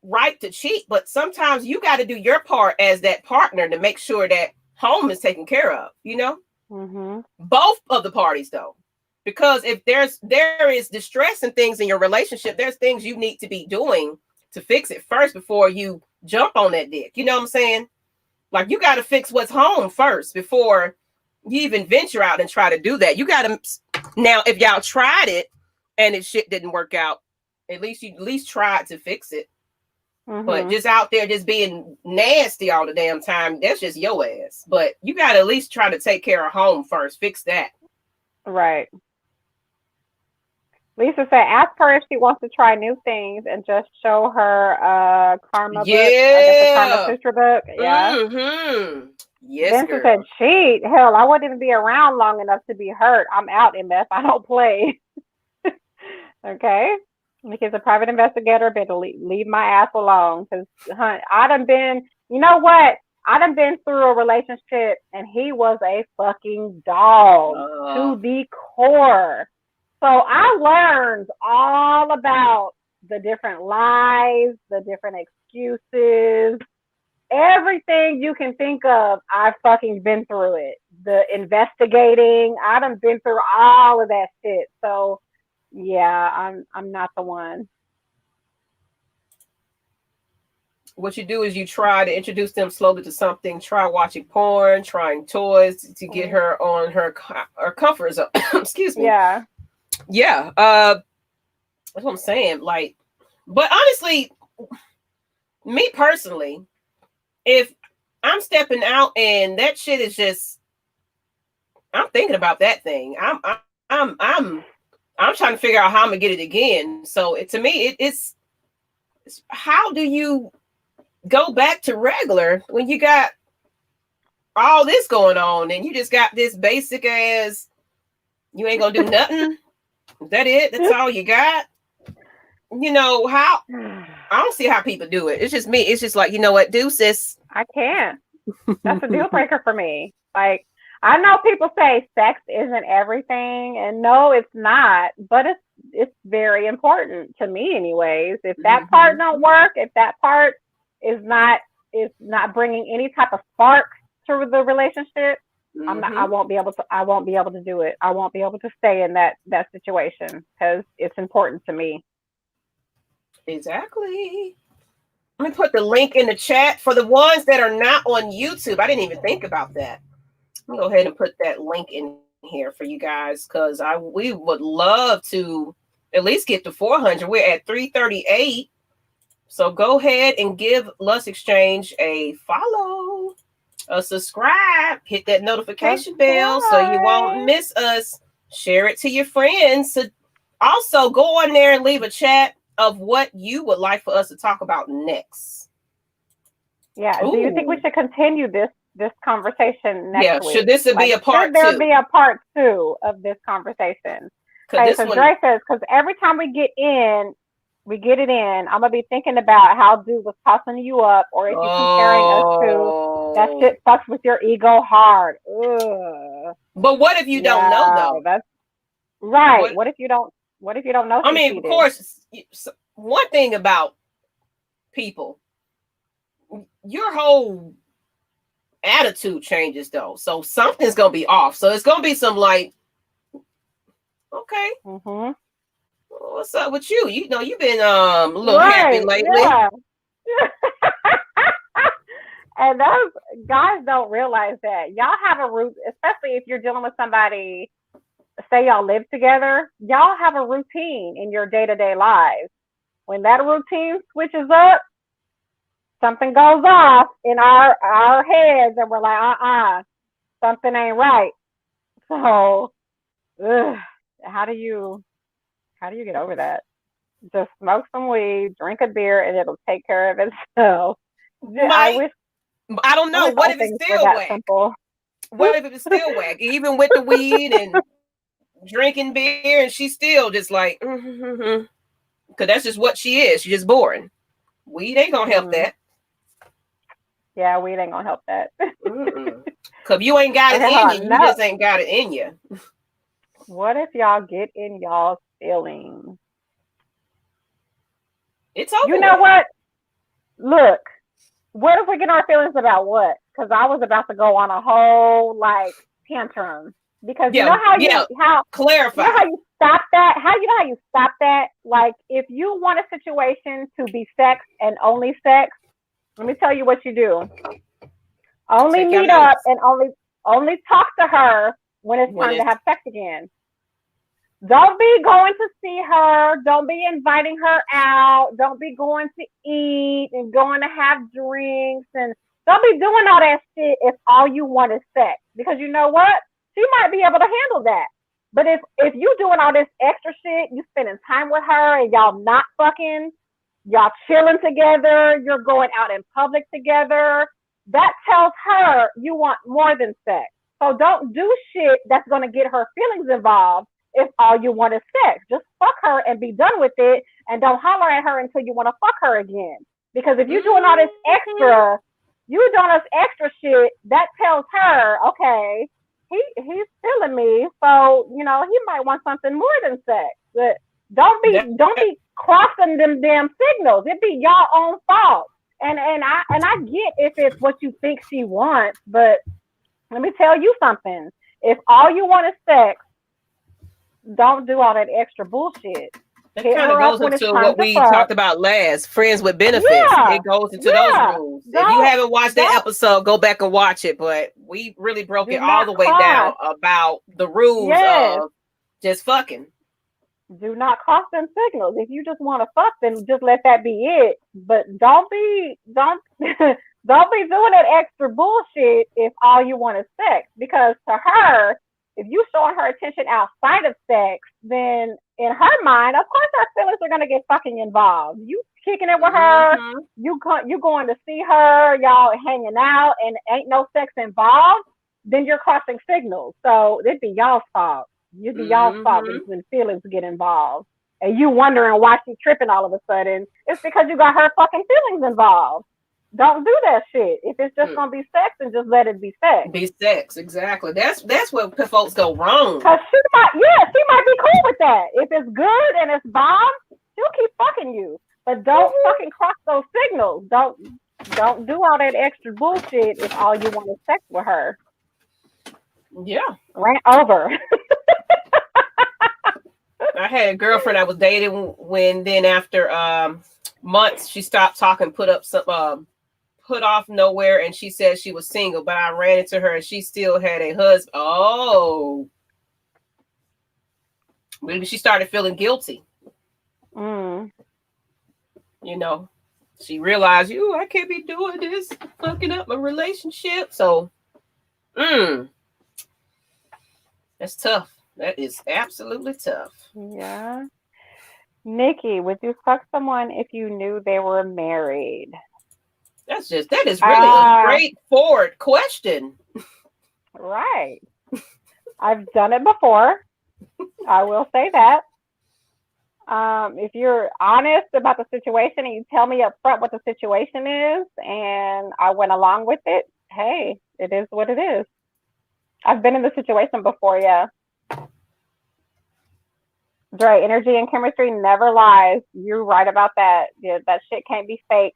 right to cheat, but sometimes you got to do your part as that partner to make sure that home is taken care of, you know? Mm-hmm. Both of the parties, though. Because if there is distress and things in your relationship, there's things you need to be doing to fix it first before you jump on that dick. You know what I'm saying? Like, you got to fix what's home first before you even venture out and try to do that. You got to, now, if y'all tried it and it shit didn't work out, at least tried to fix it. Mm-hmm. But just out there just being nasty all the damn time, that's just your ass. But you got to at least try to take care of home first. Fix that. Right. Lisa said, ask her if she wants to try new things and just show her karma book. I guess a Karma Sutra book. Yeah. Mm-hmm. Yes, Vincent said, cheat. Hell, I wouldn't even be around long enough to be hurt. I'm out, MF. I don't play. Okay. Nikki's a private investigator, but leave my ass alone. Because I done been, you know what? I done been through a relationship and he was a fucking dog to the core. So I learned all about the different lies, the different excuses, everything you can think of. I've fucking been through it. The investigating, I done been through all of that shit. So yeah, I'm not the one. What you do is you try to introduce them slowly to something. Try watching porn, trying toys to get her on her comfort zone. Excuse me. Yeah. Yeah. That's what I'm saying. Like, but honestly, me personally, if I'm stepping out and that shit is just, I'm thinking about that thing. I'm trying to figure out how I'm gonna get it again. So to me, it's how do you go back to regular when you got all this going on and you just got this basic ass, you ain't gonna do nothing? Is that it? That's all you got? You know, how I don't see how people do it. It's just me. It's just like, you know what, deuces. I can't. That's a deal breaker for me. Like, I know people say sex isn't everything, and no, it's not, but it's very important to me anyways. If that part don't work, if that part is not bringing any type of spark to the relationship, I won't be able to do it. I won't be able to stay in that situation because it's important to me. Exactly. Let me put the link in the chat for the ones that are not on YouTube. I didn't even think about that. Let me go ahead and put that link in here for you guys, because we would love to at least get to 400. We're at 338. So go ahead and give Lush Exchange a follow, a subscribe, hit that notification bell so you won't miss us. Share it to your friends. So also go on there and leave a chat of what you would like for us to talk about next. Yeah. Ooh. Do you think we should continue this conversation next week? Should this be a part 2? Should there be a part 2 of this conversation? Okay, so Dre says, because every time we get it in, I'm gonna be thinking about how dude was tossing you up, or if you're comparing us to, that shit fucks with your ego hard. Ugh. But what if you don't know though? That's right. What if you don't know? I mean, of course, one thing about people, your whole attitude changes though, so something's gonna be off. So it's gonna be some like, okay, what's up with you? You know, you've been a little happy lately. Yeah. And those guys don't realize that y'all have a routine, especially if you're dealing with somebody. Say y'all live together, y'all have a routine in your day-to-day lives. When that routine switches up, something goes off in our heads, and we're like, something ain't right. So, how do you get over that? Just smoke some weed, drink a beer, and it'll take care of itself. I don't know. What if it's still whack? What if it's still whack? Even with the weed and drinking beer, and she's still just like, because that's just what she is. She's just boring. Weed ain't gonna help that. Yeah, weed ain't gonna help that. Cause you ain't got it in you. You just ain't got it in you. What if y'all get in y'all's feelings? It's over. You know what? Look, what if we get our feelings about what? Because I was about to go on a whole like tantrum. Because you know how clarify. You know how you stop that? How you stop that? Like if you want a situation to be sex and only sex, let me tell you what you do. Only meet up and only talk to her when it's time to have sex again. Don't be going to see her. Don't be inviting her out. Don't be going to eat and going to have drinks, and don't be doing all that shit if all you want is sex. Because you know what? She might be able to handle that. But if you doing all this extra shit, you spending time with her and y'all not fucking, y'all chilling together, you're going out in public together, that tells her you want more than sex. So don't do shit that's going to get her feelings involved if all you want is sex. Just fuck her and be done with it, and don't holler at her until you want to fuck her again. Because if you're doing all this extra, shit, that tells her, okay, he's feeling me, so you know he might want something more than sex. But don't be crossing them damn signals. It be y'all own fault. And I get if it's what you think she wants, but let me tell you something. If all you want is sex, don't do all that extra bullshit. It kind of goes into what we talked about last, friends with benefits. Yeah. It goes into those rules. If you haven't watched that episode, go back and watch it. But we really broke it all the way down about the rules of just fucking. Do not cross them signals. If you just want to fuck, then just let that be it. But don't be doing that extra bullshit if all you want is sex. Because to her, if you showing her attention outside of sex, then in her mind, of course, her feelings are gonna get fucking involved. You kicking it with her, you going to see her, y'all hanging out, and ain't no sex involved. Then you're crossing signals. So it'd be y'all's fault. It'd be y'all's fault when feelings get involved, and you wondering why she's tripping all of a sudden. It's because you got her fucking feelings involved. Don't do that shit. If it's just gonna be sex, then just let it be sex. Be sex, exactly. That's where folks go wrong. Cause she might be cool with that. If it's good and it's bomb, she'll keep fucking you. But don't fucking cross those signals. Don't do all that extra bullshit if all you want is sex with her. Yeah. Rant over. I had a girlfriend I was dating when then after months she stopped talking, put off nowhere, and she said she was single, but I ran into her and she still had a husband. Oh, Maybe she started feeling guilty. Mm. You know, she realized, I can't be doing this, fucking up my relationship. So, that's tough. That is absolutely tough. Yeah. Nikki, would you fuck someone if you knew they were married? That is really a straightforward question. Right. I've done it before. I will say that. If you're honest about the situation and you tell me up front what the situation is and I went along with it, hey, it is what it is. I've been in the situation before, yeah. Dre, energy and chemistry never lies. You're right about that. Yeah, that shit can't be faked.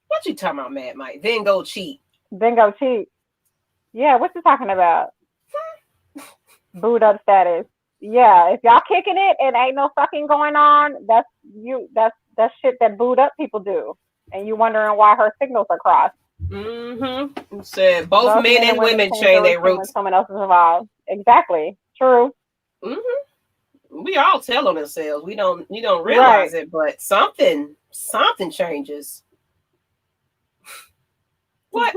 What you talking about, Mad Mike? Then go cheat. Yeah, what you talking about? Boot up status. Yeah, if y'all kicking it and ain't no fucking going on, that's shit that boot up people do. And you wondering why her signals are crossed. Mm-hmm. Said both men and women change their roots when someone else is involved. Exactly. True. Mm-hmm. We all tell on ourselves. You don't realize it, but something changes. What?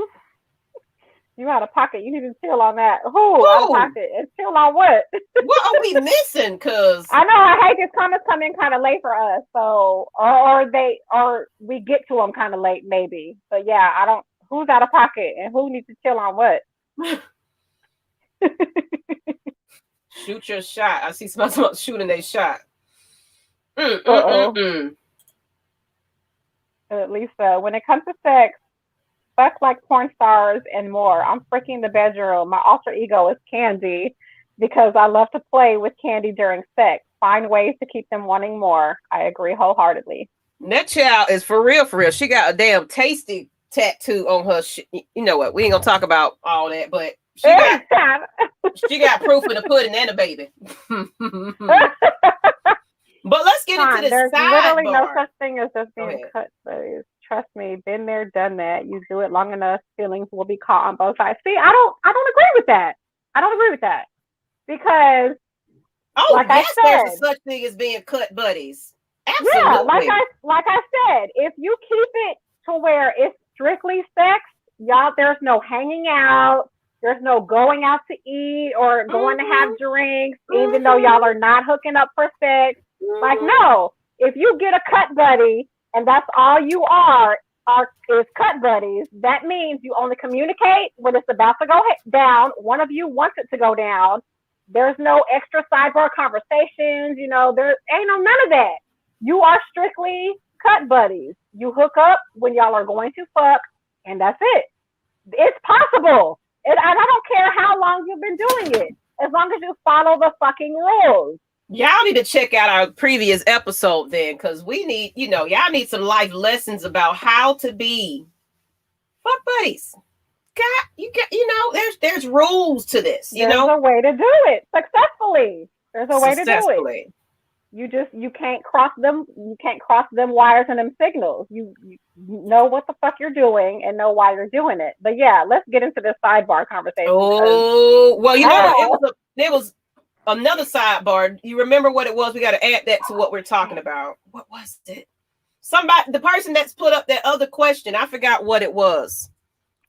You out of pocket. You need to chill on that. Who out of pocket? And chill on what? What are we missing? Cause I know I hate these comments come in kind of late for us. So or we get to them kind of late maybe. But yeah, I don't. Who's out of pocket and who needs to chill on what? Shoot your shot. I see someone shooting their shot. At least when it comes to sex, fuck like porn stars and more. I'm freaking the bedroom. My alter ego is Candy because I love to play with Candy during sex. Find ways to keep them wanting more. I agree wholeheartedly. That child is for real. She got a damn tasty tattoo on her. You know what? We ain't gonna talk about all that, but she got proof of the pudding and a baby. But let's get into this. There's literally no such thing as just being cut buddies. Trust me, been there, done that. You do it long enough, feelings will be caught on both sides. See, I don't agree with that. Because I said, there's a such thing as being cut buddies. Absolutely. Yeah, like I said, if you keep it to where it's strictly sex, y'all, there's no hanging out, there's no going out to eat or going to have drinks, even though y'all are not hooking up for sex. Like, no, if you get a cut buddy and that's all you are is cut buddies, that means you only communicate when it's about to go down. One of you wants it to go down. There's no extra sidebar conversations. There ain't none of that. You are strictly cut buddies. You hook up when y'all are going to fuck, and that's it. It's possible. And I don't care how long you've been doing it, as long as you follow the fucking rules. Y'all need to check out our previous episode then, because we need, y'all need some life lessons about how to be fuck buddies. There's rules to this. There's a way to do it successfully. There's a way to do it. You can't cross them. You can't cross them wires and them signals. You know what the fuck you're doing and know why you're doing it. But yeah, let's get into this sidebar conversation. Oh, well, there was another sidebar. You remember what it was? We got to add that to what we're talking about. What was it? The person that's put up that other question, I forgot what it was.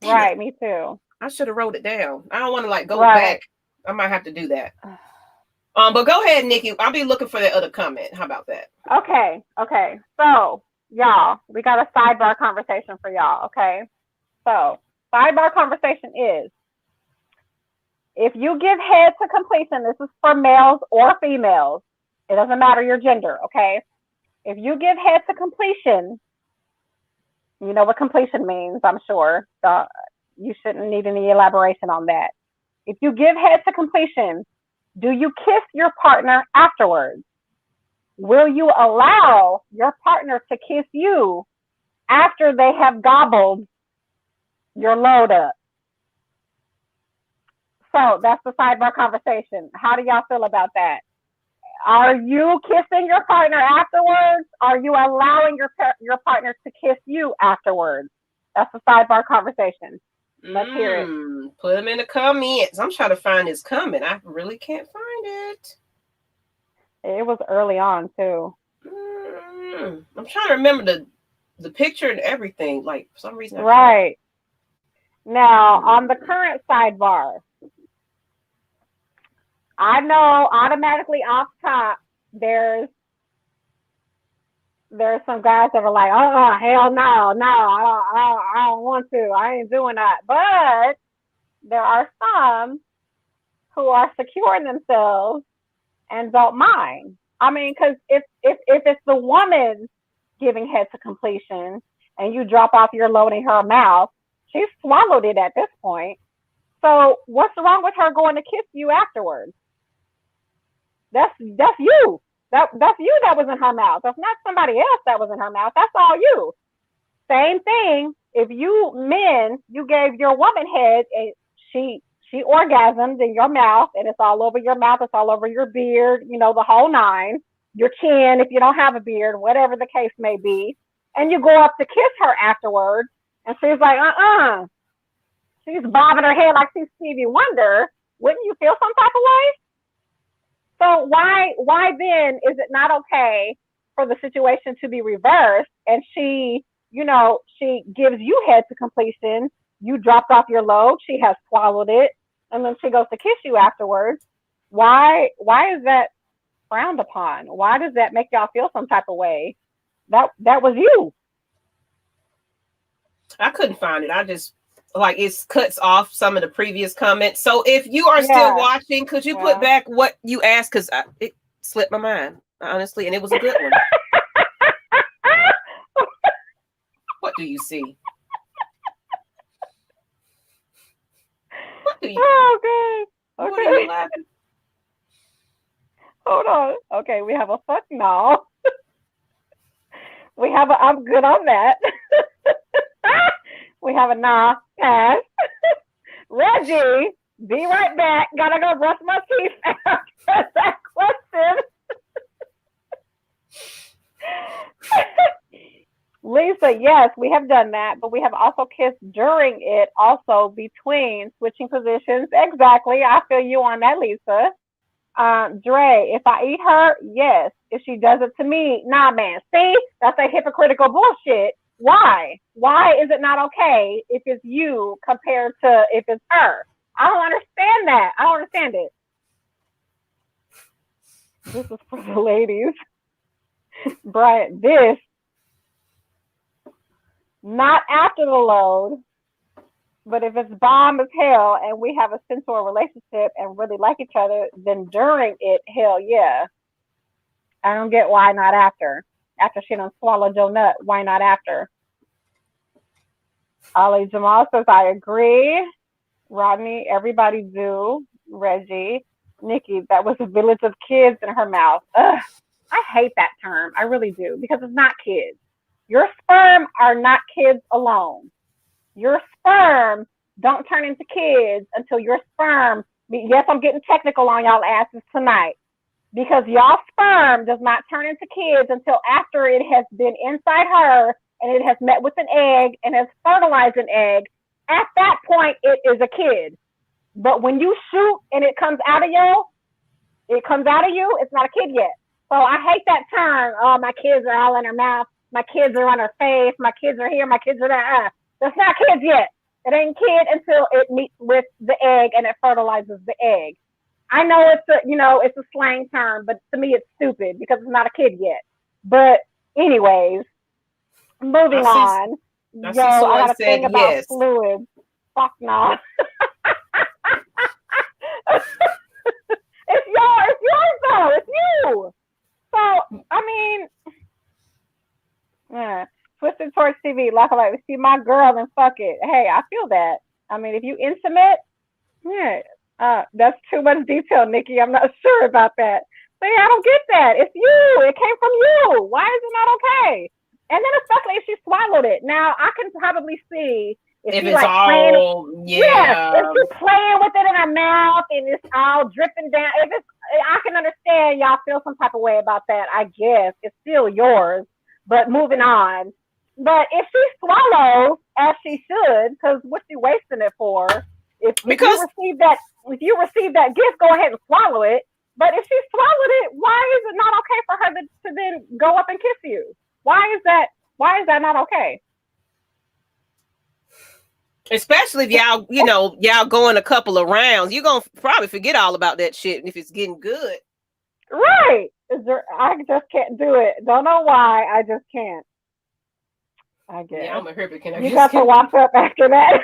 Right, me too. I should have wrote it down. I don't want to go back. I might have to do that. But go ahead, Nikki. I'll be looking for that other comment. How about that? Okay. So, y'all, we got a sidebar conversation for y'all. Okay. So, sidebar conversation is, if you give head to completion, this is for males or females. It doesn't matter your gender. Okay. If you give head to completion, you know what completion means, I'm sure. You shouldn't need any elaboration on that. If you give head to completion, do you kiss your partner afterwards? Will you allow your partner to kiss you after they have gobbled your load up? So that's the sidebar conversation. How do y'all feel about that? Are you kissing your partner afterwards? Are you allowing your partner to kiss you afterwards? That's the sidebar conversation. Let's hear it. Put them in the comments. I'm trying to find this comment. I really can't find it. It was early on too. I'm trying to remember the picture and everything. Like for some reason, right. Now on the current sidebar, I know automatically off top there's some guys that are like, oh hell no, I don't want to, I ain't doing that. But there are some who are secure in themselves and don't mind. I mean, because if it's the woman giving head to completion and you drop off your load in her mouth, she's swallowed it at this point. So what's wrong with her going to kiss you afterwards? That's you. That's you that was in her mouth. That's not somebody else that was in her mouth. That's all you. Same thing. If you men, you gave your woman head and she orgasmed in your mouth, and it's all over your mouth, it's all over your beard, you know, the whole nine, your chin if you don't have a beard, whatever the case may be, and you go up to kiss her afterwards, and she's like, she's bobbing her head like she's Stevie Wonder, wouldn't you feel some type of way? So why then is it not okay for the situation to be reversed and she, you know, she gives you head to completion, you dropped off your load, she has swallowed it, and then she goes to kiss you afterwards. Why is that frowned upon? Why does that make y'all feel some type of way? That was you. I couldn't find it. I just like it cuts off some of the previous comments. So if you are still watching, could you put back what you asked? Because it slipped my mind, honestly, and it was a good one. What do you see? What do you? Oh, God. Okay. What are you laughing? Hold on. Okay, we have a fuck no. We have a I'm good on that. We have a nah, pass. Reggie, be right back. Gotta go brush my teeth after that question. Lisa, yes, we have done that, but we have also kissed during it, also between switching positions. Exactly. I feel you on that, Lisa. Dre, if I eat her, yes. If she does it to me, nah, man. See, that's a hypocritical bullshit. Why? Why is it not okay if it's you compared to if it's her? I don't understand that. I don't understand it. This is for the ladies. Brian, this, not after the load, but if it's bomb as hell and we have a sensual relationship and really like each other, then during it, hell yeah. I don't get why not after. After she done swallowed your nut, why not after? Ali Jamal says, I agree. Rodney, everybody do. Reggie, Nikki, that was a village of kids in her mouth. Ugh, I hate that term. I really do, because it's not kids. Your sperm are not kids alone. Your sperm don't turn into kids until your sperm, yes, I'm getting technical on y'all asses tonight, because y'all sperm does not turn into kids until after it has been inside her and it has met with an egg and has fertilized an egg. At that point, it is a kid. But when you shoot and it comes out of you, it's not a kid yet. So I hate that term. Oh, my kids are all in her mouth. My kids are on her face. My kids are here. My kids are there. That's not kids yet. It ain't kid until it meets with the egg and it fertilizes the egg. I know it's a slang term, but to me it's stupid because it's not a kid yet. But anyways, moving on. I got a thing about fluids. Fuck no. It's yours though. It's you. So I mean, twisted towards TV, like see my girl and fuck it. Hey, I feel that. I mean, if you intimate, that's too much detail, Nikki. I'm not sure about that. See, I don't get that. It's you. It came from you. Why is it not okay? And then especially if she swallowed it. Now I can probably see if it's like all if she's playing with it in her mouth and it's all dripping down. I can understand y'all feel some type of way about that. I guess it's still yours. But moving on. But if she swallows as she should, because what's she wasting it for? If you receive that gift, go ahead and swallow it. But if she swallowed it, why is it not okay for her to then go up and kiss you? Why is that not okay? Especially if y'all going a couple of rounds, you're gonna probably forget all about that shit if it's getting good. Right. I just can't do it. Don't know why. I just can't. I guess. Yeah, I'm a hurricane. You got to wash up after that.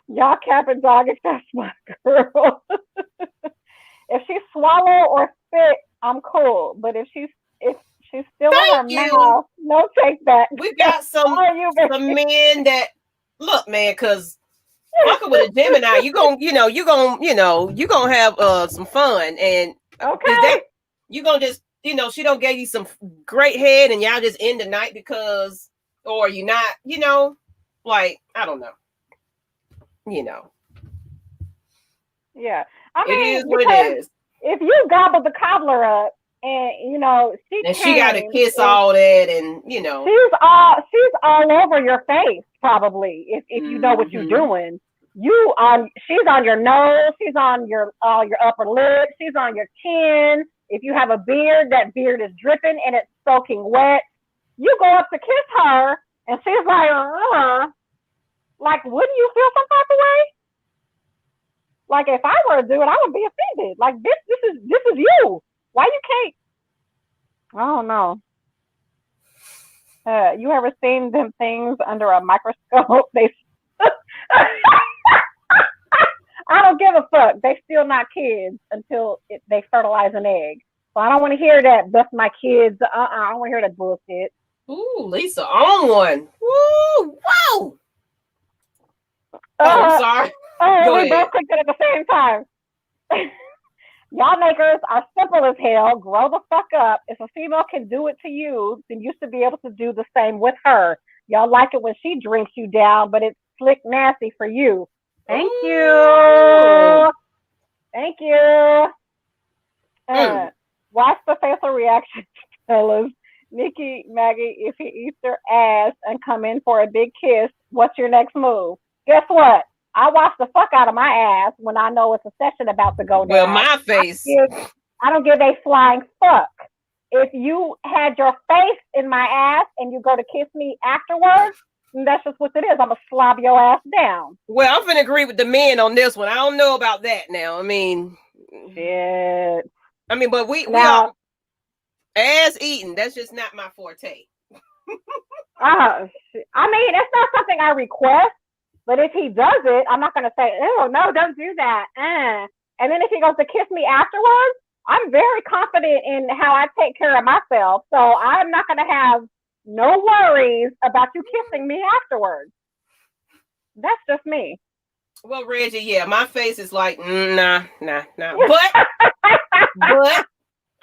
Y'all cap and dog if that's my girl. If she swallow or spit, I'm cool. But if she's still in her mouth, no take back. We got some men that look, man, because fucking with a Gemini, you gonna have some fun, and okay, you gonna just she don't give you some great head, and y'all just end the night because, or you not, like I don't know, Yeah, I mean, it is what it is. If you gobble the cobbler up, and she got to kiss all that, and she's all over your face probably. If you know what you're doing, she's on your nose, she's on your upper lip, she's on your chin. If you have a beard, that beard is dripping and it's soaking wet. You go up to kiss her, and she's like, wouldn't you feel some type of way? Like if I were to do it, I would be offended. Like this is you. Why you can't? I don't know. You ever seen them things under a microscope? I don't give a fuck. They still not kids until they fertilize an egg. So I don't want to hear that. That's my kids. I don't want to hear that bullshit. Ooh, Lisa on one. Woo! Whoa! I'm sorry. We both clicked it at the same time. Y'all makers are simple as hell. Grow the fuck up. If a female can do it to you, then you should be able to do the same with her. Y'all like it when she drinks you down, but it's slick nasty for you. Thank you. Thank you. Watch the facial reaction, fellas. Nikki, Maggie, if he eats her ass and come in for a big kiss, what's your next move? Guess what? I wash the fuck out of my ass when I know it's a session about to go down. Well, my face. I don't give a flying fuck. If you had your face in my ass and you go to kiss me afterwards, that's just what it is. I'm going to slob your ass down. Well, I'm going to agree with the men on this one. I don't know about that now. I mean, shit. I mean, but we all ass eating. That's just not my forte. I mean, it's not something I request. But if he does it, I'm not going to say, oh, no, don't do that. And then if he goes to kiss me afterwards, I'm very confident in how I take care of myself. So I'm not going to have no worries about you kissing me afterwards. That's just me. Well, Reggie, yeah, my face is like, nah. But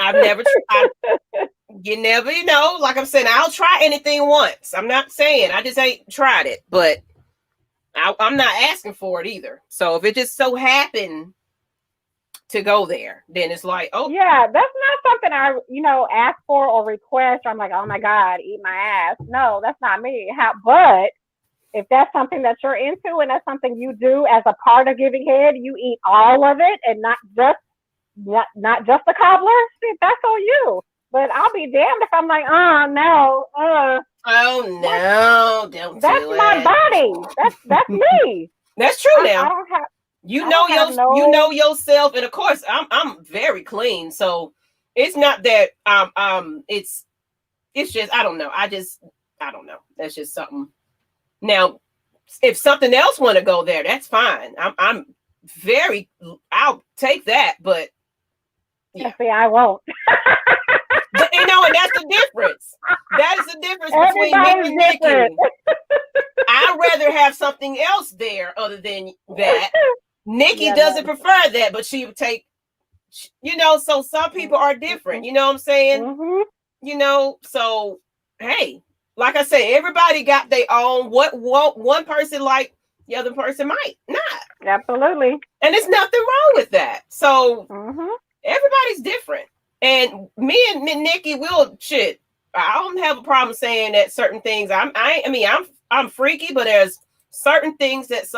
I've never tried. You never, like I'm saying, I'll try anything once. I'm not saying I just ain't tried it, but I'm not asking for it either. So if it just so happened to go there, then it's like, oh yeah, that's not something I ask for or request. Or I'm like, oh my God, eat my ass. No, that's not me. But if that's something that you're into and that's something you do as a part of giving head, you eat all of it and not just the cobbler. Shit, that's on you. But I'll be damned if I'm like, no. Oh no! Don't that's do my it. body. That's me. That's true. Now I don't have. You know yourself, and of course, I'm very clean. So it's not that it's just I don't know. I don't know. That's just something. Now, if something else want to go there, that's fine. I'll take that, but yeah. See, I won't. But, and that's the difference. That is the difference between me and Nikki. I'd rather have something else there other than that. Nikki doesn't prefer that, but she would take, so some people are different. You know what I'm saying? Mm-hmm. So, hey, like I said, everybody got their own, what one person like, the other person might not. Absolutely. And there's nothing wrong with that. So, everybody's different. And me and Nikki will shit. I don't have a problem saying that certain things. I'm freaky, but there's certain things that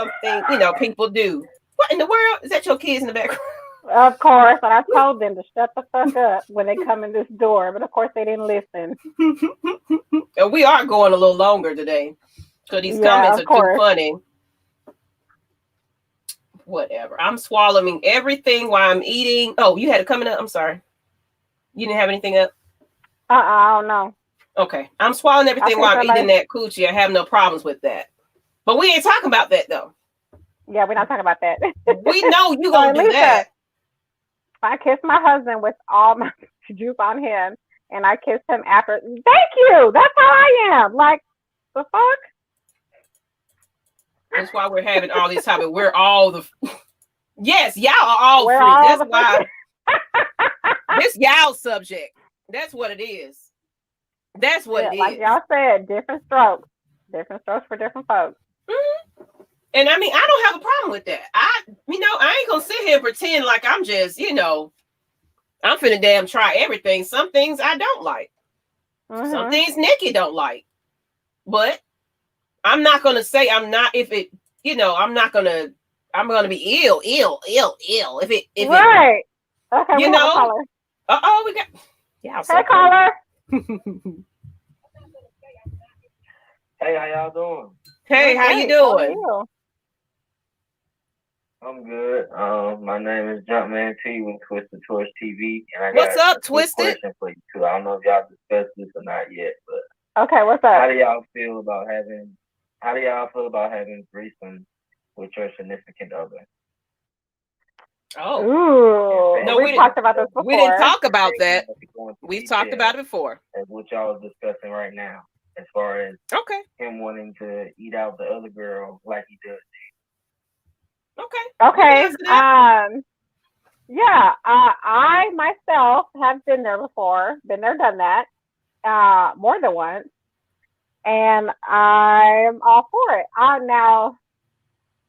people do What in the world? Is that your kids in the background? Of course, and I told them to shut the fuck up when they come in this door, but of course they didn't listen. And we are going a little longer today because these comments are too funny. Whatever. I'm swallowing everything while I'm eating. Oh, you had it coming up? I'm sorry. You didn't have anything up? I don't know. Okay. I'm swallowing everything while I'm eating that coochie. I have no problems with that. But we ain't talking about that, though. Yeah, we're not talking about that. We know you're going to do that. I kissed my husband with all my juice on him, and I kissed him after. Thank you. That's how I am. Like, the fuck? That's why we're having all these topics. We're all the... Yes, y'all are all we're free. All That's why... This y'all subject. That's what it is. That's what it is. Like y'all said, different strokes. Different strokes for different folks. Mm-hmm. And I mean, I don't have a problem with that. I ain't gonna sit here and pretend like I'm just, I'm finna damn try everything. Some things I don't like. Mm-hmm. Some things Nikki don't like. But I'm not gonna say I'm not if it, I'm gonna be ill. If it right. Okay, we got Hey caller. Hey, how y'all doing? Hey, how you doing? I'm good. My name is Jumpman T with Twisted Torch TV, and I what's got up, Twisted? Question for you too. I don't know if y'all discussed this or not yet, but okay, what's up? How do y'all feel about having threesomes with your significant other? Oh, ooh! No, we talked about this before. We didn't talk about that. We've talked about it before. And what y'all are discussing right now, as far as him wanting to eat out the other girl like he does. Okay. Yeah. I myself have been there before. Been there, done that. More than once, and I'm all for it.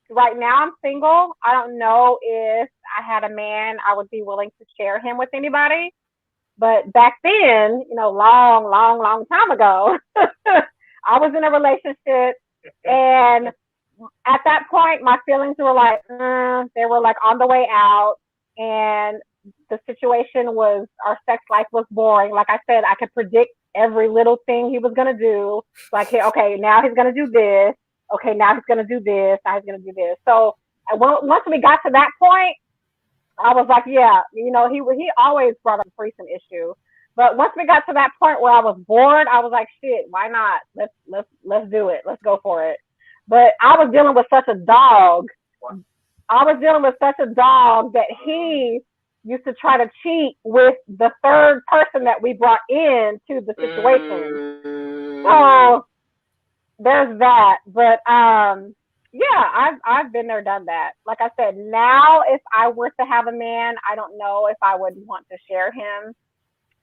Right now I'm single. I don't know if I had a man, I would be willing to share him with anybody. But back then, long time ago, I was in a relationship, and at that point, my feelings were like, they were like on the way out, and the situation was, our sex life was boring. Like I said, I could predict every little thing he was going to do. Like, okay, now he's going to do this. Okay, now he's going to do this. Now he's going to do this. So once we got to that point, I was like, yeah, he always brought up a threesome issue. But once we got to that point where I was bored, I was like, shit, why not? Let's do it. Let's go for it. But I was dealing with such a dog. That he used to try to cheat with the third person that we brought into the situation. So there's that. But yeah, I've been there, done that. Like I said, now if I were to have a man, I don't know if I would want to share him.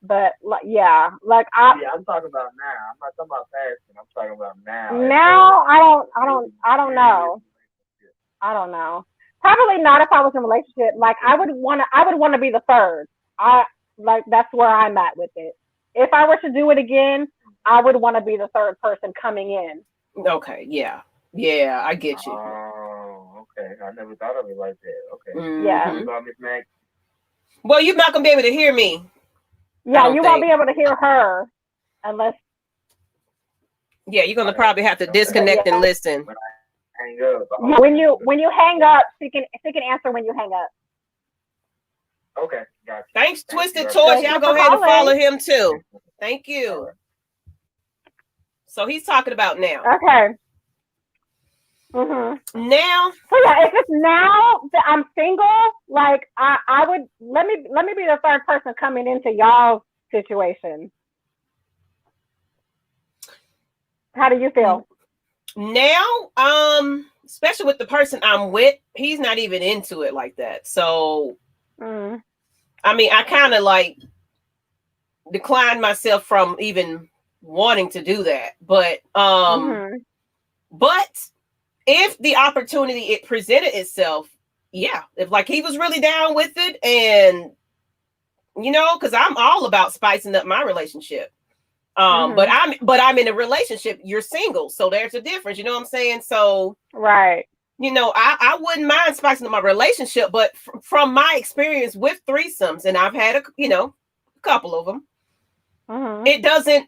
But yeah, I'm talking about now. I'm not talking about past. I'm talking about now. Now I don't know. I don't know. Probably not if I was in a relationship. Like I would want to be the third. That's where I'm at with it. If I were to do it again, I would want to be the third person coming in. Okay. Yeah. Yeah, I get you. Oh, okay. I never thought of it like that. Okay. Mm-hmm. Yeah. What about Miss Maggie? Well, you're not gonna be able to hear me. Yeah, you won't be able to hear her unless. Yeah, you're gonna probably have to disconnect and listen. Hang up. When you hang up, she can answer when you hang up. Okay, gotcha. Thanks, Twisted Torch. Y'all go ahead and follow him too. Thank you. So he's talking about now. Okay. Mm-hmm. Now. So yeah, if it's now that I'm single, like I would let me be the third person coming into y'all's situation. How do you feel? Now, especially with the person I'm with, he's not even into it like that. So, I mean, I kind of like declined myself from even wanting to do that. But, but if the opportunity it presented itself, yeah, if like he was really down with it, and because I'm all about spicing up my relationship. But I'm in a relationship. You're single, so there's a difference. You know what I'm saying? So right. I wouldn't mind spicing up my relationship, but from my experience with threesomes, and I've had a couple of them, it doesn't.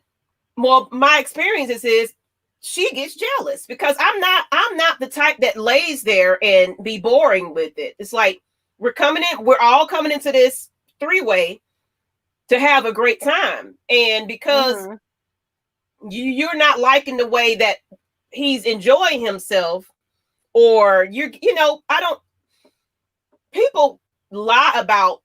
Well, my experience is she gets jealous because I'm not the type that lays there and be boring with it. It's like we're all coming into this three-way to have a great time, and because you're not liking the way that he's enjoying himself, or people lie about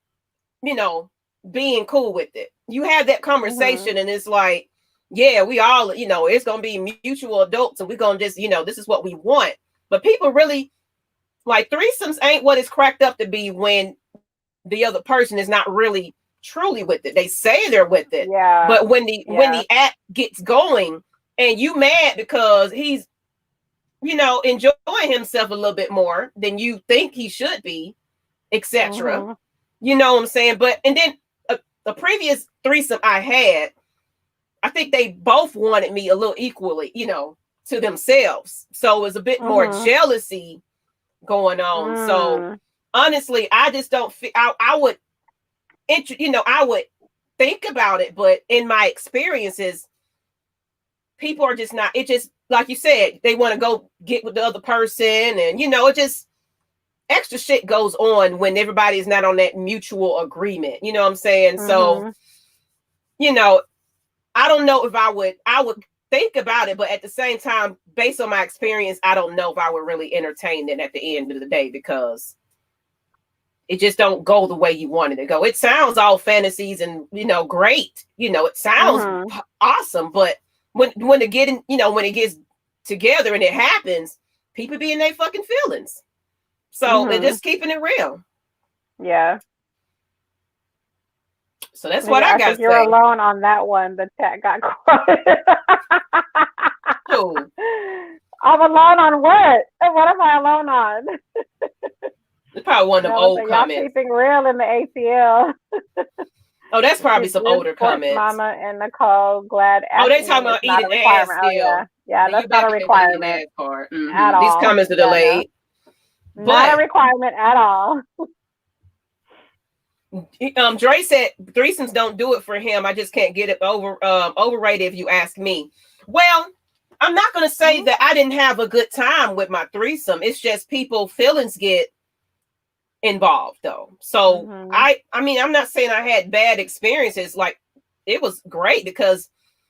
being cool with it. You have that conversation and it's like, yeah, we all, it's going to be mutual adults and we're going to just, this is what we want. But people really, like, threesomes ain't what it's cracked up to be when the other person is not really truly with it. They say they're with it. Yeah. But when the act gets going and you mad because he's, enjoying himself a little bit more than you think he should be, etc. You know what I'm saying? And then a previous threesome I had, I think they both wanted me a little equally, to themselves. So it was a bit more jealousy going on. So honestly, I just don't feel I would think about it, but in my experiences, people are just not, it just, like you said, they want to go get with the other person, and it just, extra shit goes on when everybody is not on that mutual agreement. You know what I'm saying? So, I don't know if I would think about it, but at the same time, based on my experience, I don't know if I would really entertain it at the end of the day, because it just don't go the way you wanted it to go. It sounds all fantasies and, great. It sounds awesome, but when it gets together and it happens, people be in their fucking feelings. So they're just keeping it real. Yeah. So that's what I got to say. You're alone on that one. The chat got quiet. Who? I'm alone on what? What am I alone on? It's probably one of them old comments. Y'all keeping real in the ATL. Oh, that's probably some older comments. Mama and Nicole, glad. Oh, they talking about eating ass still. Oh, yeah, that's not a requirement at all. These comments are delayed. No. Not a requirement at all. Dre said threesomes don't do it for him. I just can't get it overrated if you ask me. Well, I'm not going to say that I didn't have a good time with my threesome. It's just people feelings get involved though. So I mean, I'm not saying I had bad experiences. Like, it was great because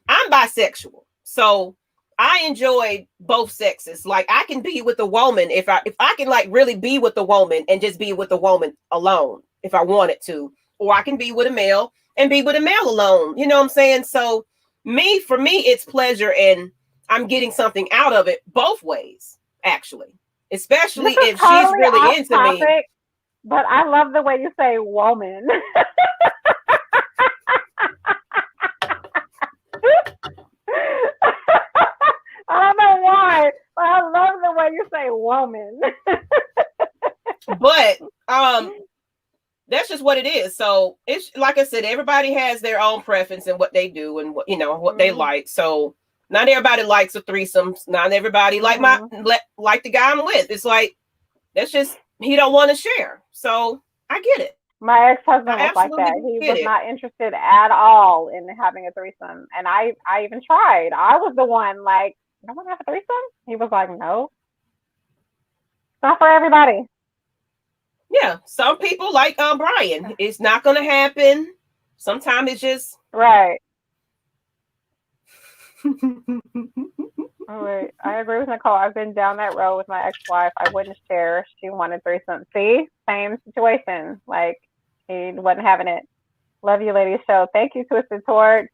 I'm bisexual. So I enjoyed both sexes. Like, I can be with a woman if I can like really be with a woman and just be with a woman alone if I wanted to, or I can be with a male and be with a male alone. You know what I'm saying? So for me, it's pleasure and I'm getting something out of it both ways, actually, especially if she's really into me. But I love the way you say woman. I don't know why, but I love the way you say woman. But that's just what it is. So it's like I said, everybody has their own preference in what they do and what they like. So not everybody likes a threesome. Not everybody like the guy I'm with. It's like, that's just, he don't want to share. So I get it. My ex-husband was like that. He was not interested at all in having a threesome. And I even tried. I was the one like, you don't want to have a threesome? He was like, no. It's not for everybody. Yeah. Some people like Brian. It's not going to happen. Sometimes it's just. Right. Oh, wait. I agree with Nicole. I've been down that road with my ex-wife. I wouldn't share. She wanted threesome. See? Same situation. Like, he wasn't having it. Love you, ladies. Show. Thank you, Twisted Toward.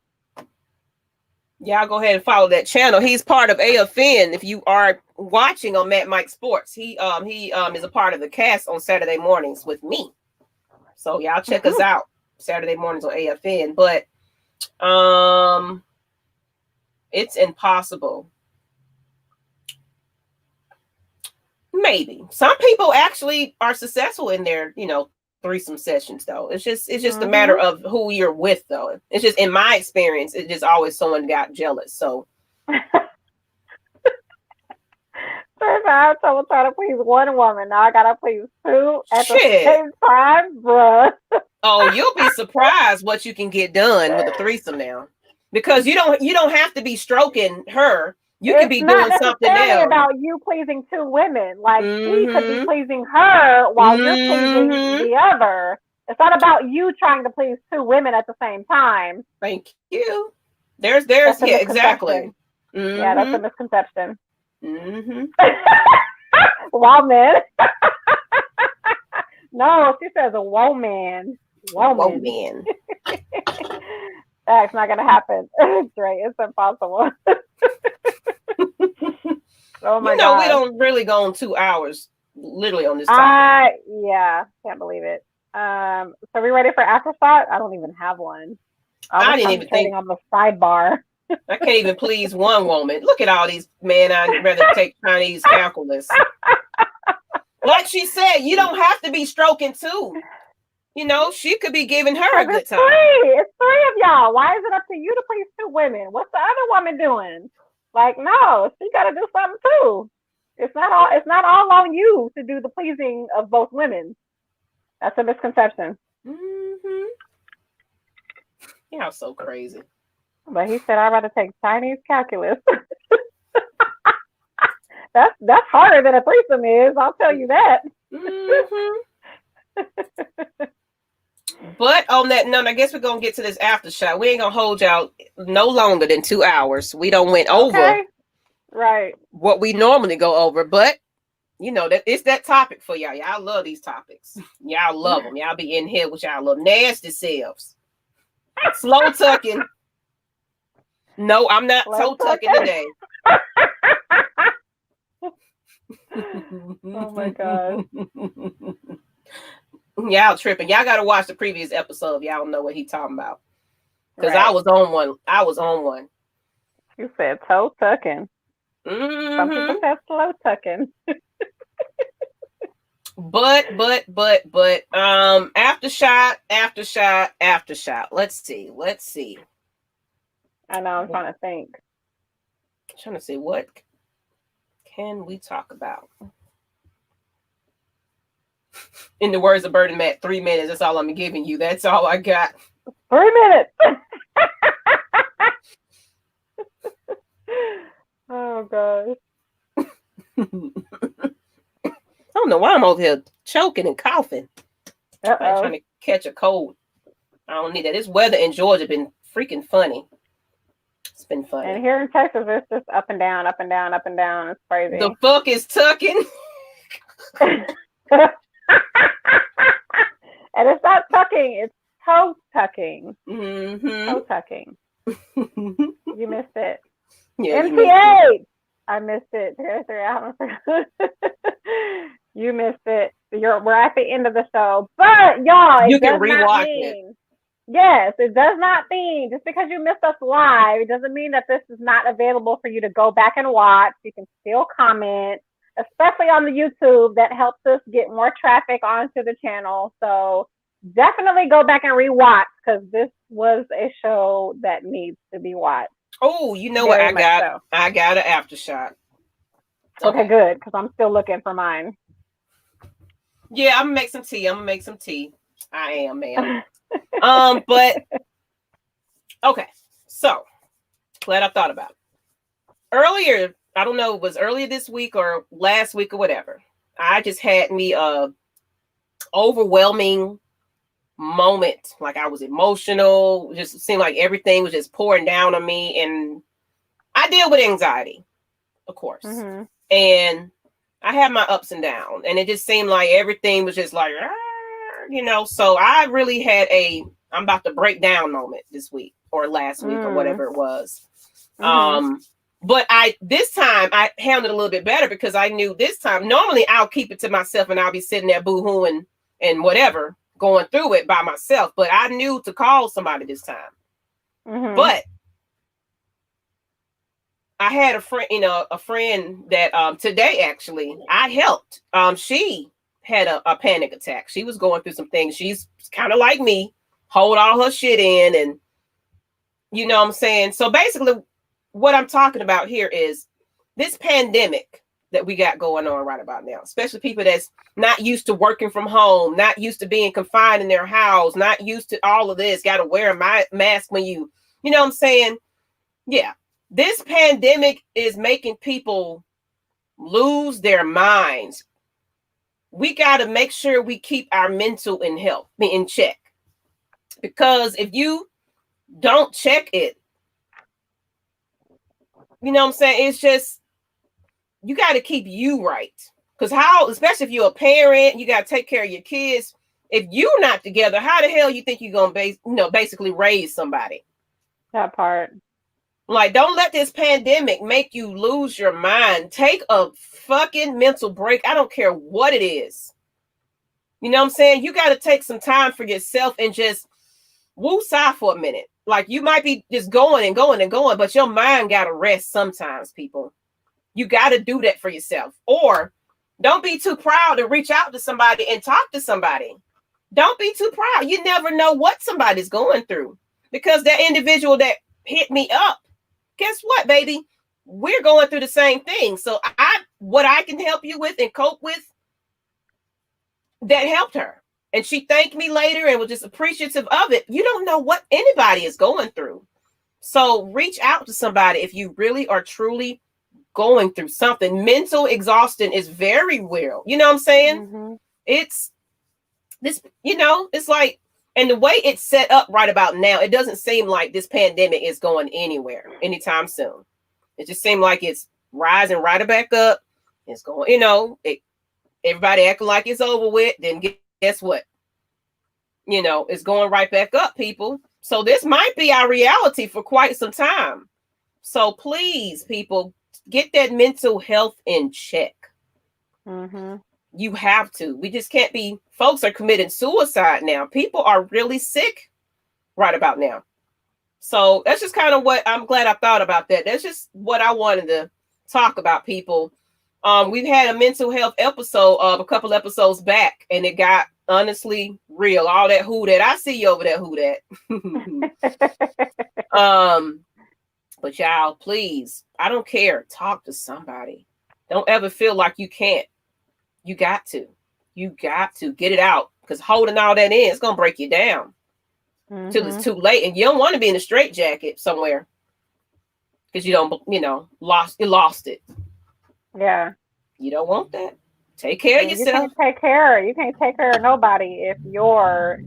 Y'all go ahead and follow that channel. He's part of AFN. If you are watching on Matt Mike Sports, he is a part of the cast on Saturday mornings with me. So y'all check us out Saturday mornings on AFN. But it's impossible. Maybe some people actually are successful in their threesome sessions though. It's just a matter of who you're with though. It's just, in my experience, it's just always someone got jealous. So I'm trying to please one woman. Now I gotta please two at the Shit. same time, bruh. Oh, you'll be surprised what you can get done with a threesome now. Because you don't have to be stroking her. You can be doing something else. It's not else. about you pleasing two women. Like she could be pleasing her while you're pleasing the other. It's not about you trying to please two women at the same time. Thank you. There's yeah, exactly. Yeah, that's a misconception. Mm-hmm. Woman. No, she says a woman. Woman. That's not gonna happen. Dre, it's impossible. Oh my God. We don't really go on 2 hours literally on this topic. Yeah, can't believe it. So we ready for afterthought? I don't even have one. I didn't even think on the sidebar. I can't even please one woman. Look at all these men. I'd rather take Chinese calculus. Like she said, you don't have to be stroking two. She could be giving her a good time. It's three of y'all. Why is it up to you to please two women? What's the other woman doing? Like, no, she got to do something too. It's not all on you to do the pleasing of both women. That's a misconception. Mm-hmm. Y'all so crazy. But he said, I'd rather take Chinese calculus. That's harder than a threesome is. I'll tell you that. Mm-hmm. But on that note, I guess we're going to get to this after shot. We ain't going to hold y'all no longer than 2 hours. We don't went over right what we normally go over. But, that it's that topic for y'all. Y'all love these topics. Y'all love them. Y'all be in here with y'all little nasty selves. Slow tucking. No, I'm not slow tucking today. Oh my God. Y'all tripping. Y'all gotta watch the previous episode if y'all don't know what he talking about. Because I was on one. You said toe tucking. Mm-hmm. Some people said slow tucking. But after shot. Let's see. I know, I'm trying to think. Trying to see what can we talk about. In the words of Bird and Matt, 3 minutes. That's all I'm giving you. That's all I got. 3 minutes. Oh gosh. I don't know why I'm over here choking and coughing. I'm trying to catch a cold. I don't need that. This weather in Georgia been freaking funny. It's been funny. And here in Texas, it's just up and down, up and down, up and down. It's crazy. The fuck is tucking? And it's not tucking, it's toe tucking. Mm-hmm. Toe tucking. You missed it. Yeah, MTA! I missed it. You missed it. We're at the end of the show. But y'all, you can rewatch it. Yes, it does not mean just because you missed us live, it doesn't mean that this is not available for you to go back and watch. You can still comment, especially on the YouTube. That helps us get more traffic onto the channel. So definitely go back and rewatch because this was a show that needs to be watched. Oh, you know what? I got an aftershock. Okay, good, because I'm still looking for mine. Yeah, I'm gonna make some tea. I am, ma'am. But okay, so glad I thought about it. Earlier, I don't know, it was earlier this week or last week or whatever. I just had me a overwhelming moment. Like I was emotional. Just seemed like everything was just pouring down on me. And I deal with anxiety, of course. Mm-hmm. And I had my ups and downs. And it just seemed like everything was just like, so I really had I'm about to break down moment this week or last week or whatever it was. Mm-hmm. But this time I handled it a little bit better because I knew this time, normally I'll keep it to myself and I'll be sitting there boo-hooing and whatever, going through it by myself. But I knew to call somebody this time. Mm-hmm. But I had a friend that today actually I helped. She had a panic attack. She was going through some things. She's kind of like me, hold all her shit in, and you know what I'm saying? So basically what I'm talking about here is this pandemic that we got going on right about now, especially people that's not used to working from home, not used to being confined in their house, not used to all of this, got to wear a mask when you know what I'm saying? Yeah. This pandemic is making people lose their minds. We got to make sure we keep our mental health in check, because if you don't check it, you know what I'm saying? It's just, you got to keep you right. Because how, especially if you're a parent, you got to take care of your kids. If you're not together, how the hell you think you're going to basically raise somebody? That part. Like, don't let this pandemic make you lose your mind. Take a fucking mental break. I don't care what it is. You know what I'm saying? You got to take some time for yourself and just woo-sigh for a minute. Like, you might be just going and going and going, but your mind got to rest sometimes, people. You got to do that for yourself. Or don't be too proud to reach out to somebody and talk to somebody. Don't be too proud. You never know what somebody's going through. Because that individual that hit me up, guess what, baby? We're going through the same thing. So what I can help you with and cope with, that helped her. And she thanked me later and was just appreciative of it. You don't know what anybody is going through. So reach out to somebody if you really are truly going through something. Mental exhaustion is very real. You know what I'm saying? Mm-hmm. It's this, it's like, and the way it's set up right about now, it doesn't seem like this pandemic is going anywhere anytime soon. It just seemed like it's rising right back up. It's going, everybody acting like it's over with. Then guess what? It's going right back up, people. So this might be our reality for quite some time. So please, people, get that mental health in check. Mm-hmm. You have to. We just can't be. Folks are committing suicide now. People are really sick right about now. So that's just kind of what I'm glad I thought about that. That's just what I wanted to talk about, people. We've had a mental health episode of a couple episodes back, and it got honestly real. All that who that. I see you over there, who that. But y'all, please, I don't care. Talk to somebody. Don't ever feel like you can't. You got to. You got to get it out, because holding all that in, it's going to break you down till it's too late. And you don't want to be in a straitjacket somewhere because you don't, lost it. Yeah. You don't want that. Take care of yourself. You can't take care of nobody if you're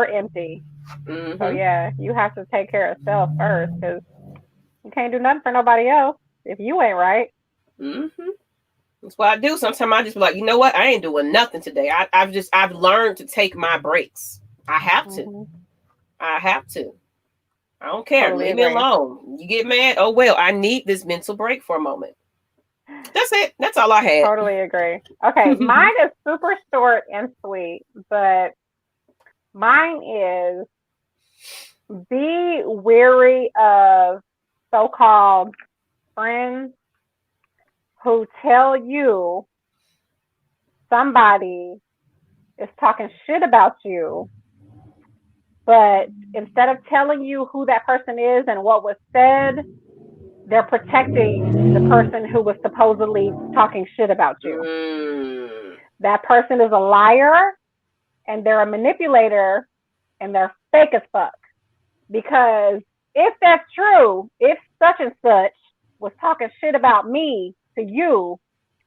empty. Mm-hmm. So yeah, you have to take care of self first, because you can't do nothing for nobody else if you ain't right. Mm-hmm. That's what I do. Sometimes I just be like, you know what? I ain't doing nothing today. I've learned to take my breaks. I have to. Mm-hmm. I have to. I don't care. Totally Leave me agree. alone. You get mad? Oh well, I need this mental break for a moment. That's it. That's all I had. Totally agree. Okay, mine is super short and sweet, but mine is be wary of so-called friends who tell you somebody is talking shit about you, but instead of telling you who that person is and what was said, they're protecting the person who was supposedly talking shit about you. That person is a liar, and they're a manipulator, and they're fake as fuck. Because if that's true, if such and such was talking shit about me to you,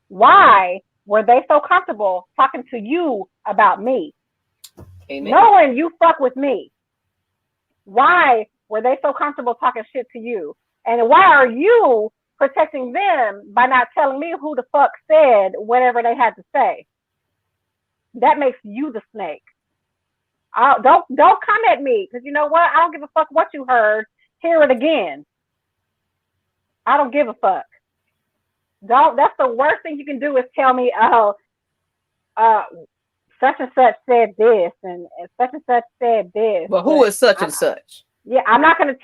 why were they so comfortable talking to you about me? Amen. Knowing you fuck with me. Why were they so comfortable talking shit to you? And why are you protecting them by not telling me who the fuck said whatever they had to say? That makes you the snake. Don't come at me, because you know what? I don't give a fuck what you heard. Hear it again. I don't give a fuck. That's the worst thing you can do, is tell me, such and such said this, and such and such said this. But who is such and such? Yeah, I'm not gonna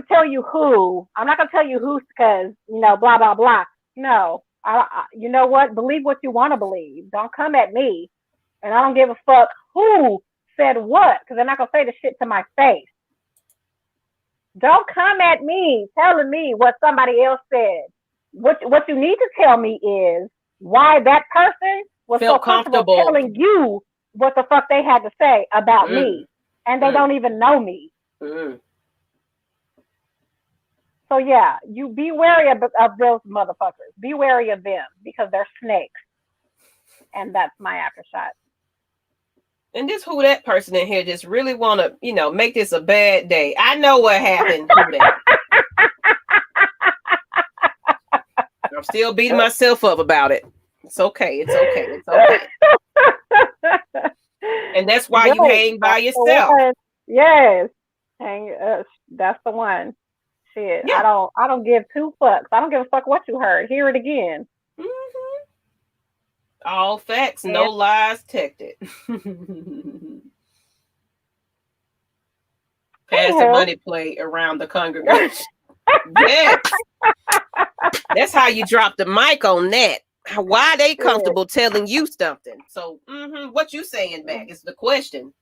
tell you who. I'm not gonna tell you who's, because blah blah blah. No, you know what? Believe what you want to believe. Don't come at me, and I don't give a fuck who said what, because they're not gonna say the shit to my face. Don't come at me telling me what somebody else said. What you need to tell me is why that person was so Felt comfortable comfortable. telling you what the fuck they had to say about me, and they don't even know me. So yeah, you be wary of those motherfuckers. Be wary of them because they're snakes. And that's my aftershock. And this who that person in here just really want to, you know, make this a bad day. I know what happened. Who that? I'm still beating myself up about it. It's okay. It's okay. It's okay. And that's why you hang by yourself. Yes. That's the one. Shit. Yeah. I don't give two fucks. I don't give a fuck what you heard. Hear it again. Mm-hmm. All facts, no lies detected. Pass the money plate around the congregation. Yes. That's how you drop the mic on that. Why they comfortable telling you something? So, what you saying back is the question.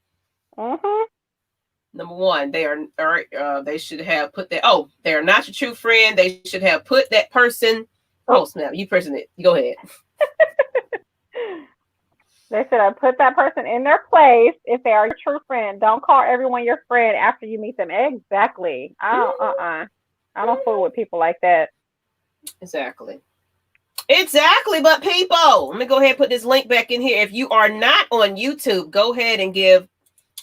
Number one, they should have put that. Oh, they're not your true friend. They should have put that person. Oh snap! You person it. Go ahead. They should have put that person in their place if they are your true friend. Don't call everyone your friend after you meet them. Exactly. I don't fool with people like that. Exactly. But people, let me go ahead and put this link back in here. If you are not on YouTube, go ahead and give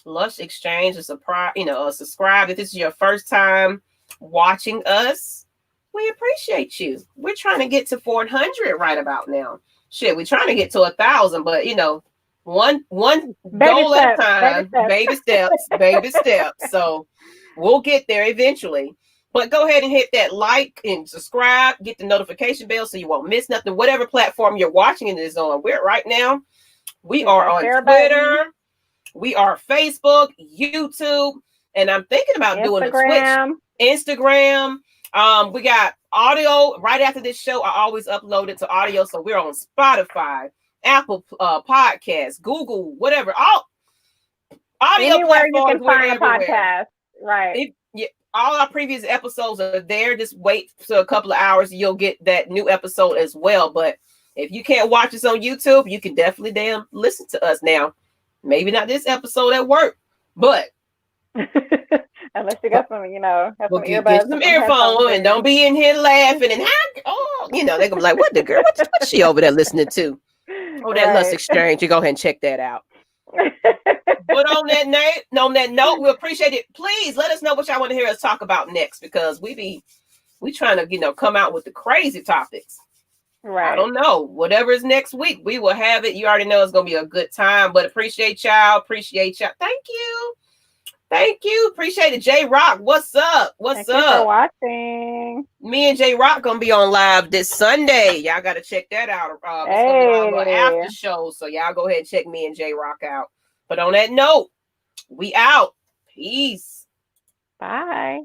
Lush Exchange a subscribe. If this is your first time watching us, we appreciate you. We're trying to get to 400 right about now. Shit, we're trying to get to 1,000, but one goal at a time, baby steps. So we'll get there eventually. But go ahead and hit that like and subscribe. Get the notification bell so you won't miss nothing. Whatever platform you're watching it is on. We're right now. We are on Twitter. We are Facebook, YouTube, and I'm thinking about doing a Twitch, Instagram. We got audio right after this show. I always upload it to audio, so we're on Spotify, Apple Podcasts, Google, whatever. All audio anywhere you can find a podcast, right? All our previous episodes are there. Just wait for a couple of hours, you'll get that new episode as well. But if you can't watch us on YouTube, you can definitely listen to us now. Maybe not this episode at work, but unless you got some, have some earbuds, get some earphones, and don't be in here laughing and they're gonna be like, "What the girl? What's she over there listening to?" Oh, that Lush Exchange. You go ahead and check that out. But on that note, we appreciate it. Please let us know what y'all want to hear us talk about next, because we trying to come out with the crazy topics. Right. I don't know. Whatever is next week, we will have it. You already know it's gonna be a good time. But appreciate y'all. Thank you. Appreciate it. J Rock, what's up? Thank you for watching. Me and J Rock gonna be on live this Sunday. Y'all gotta check that out. It's gonna be our after show. So y'all go ahead and check me and J Rock out. But on that note, we out. Peace. Bye.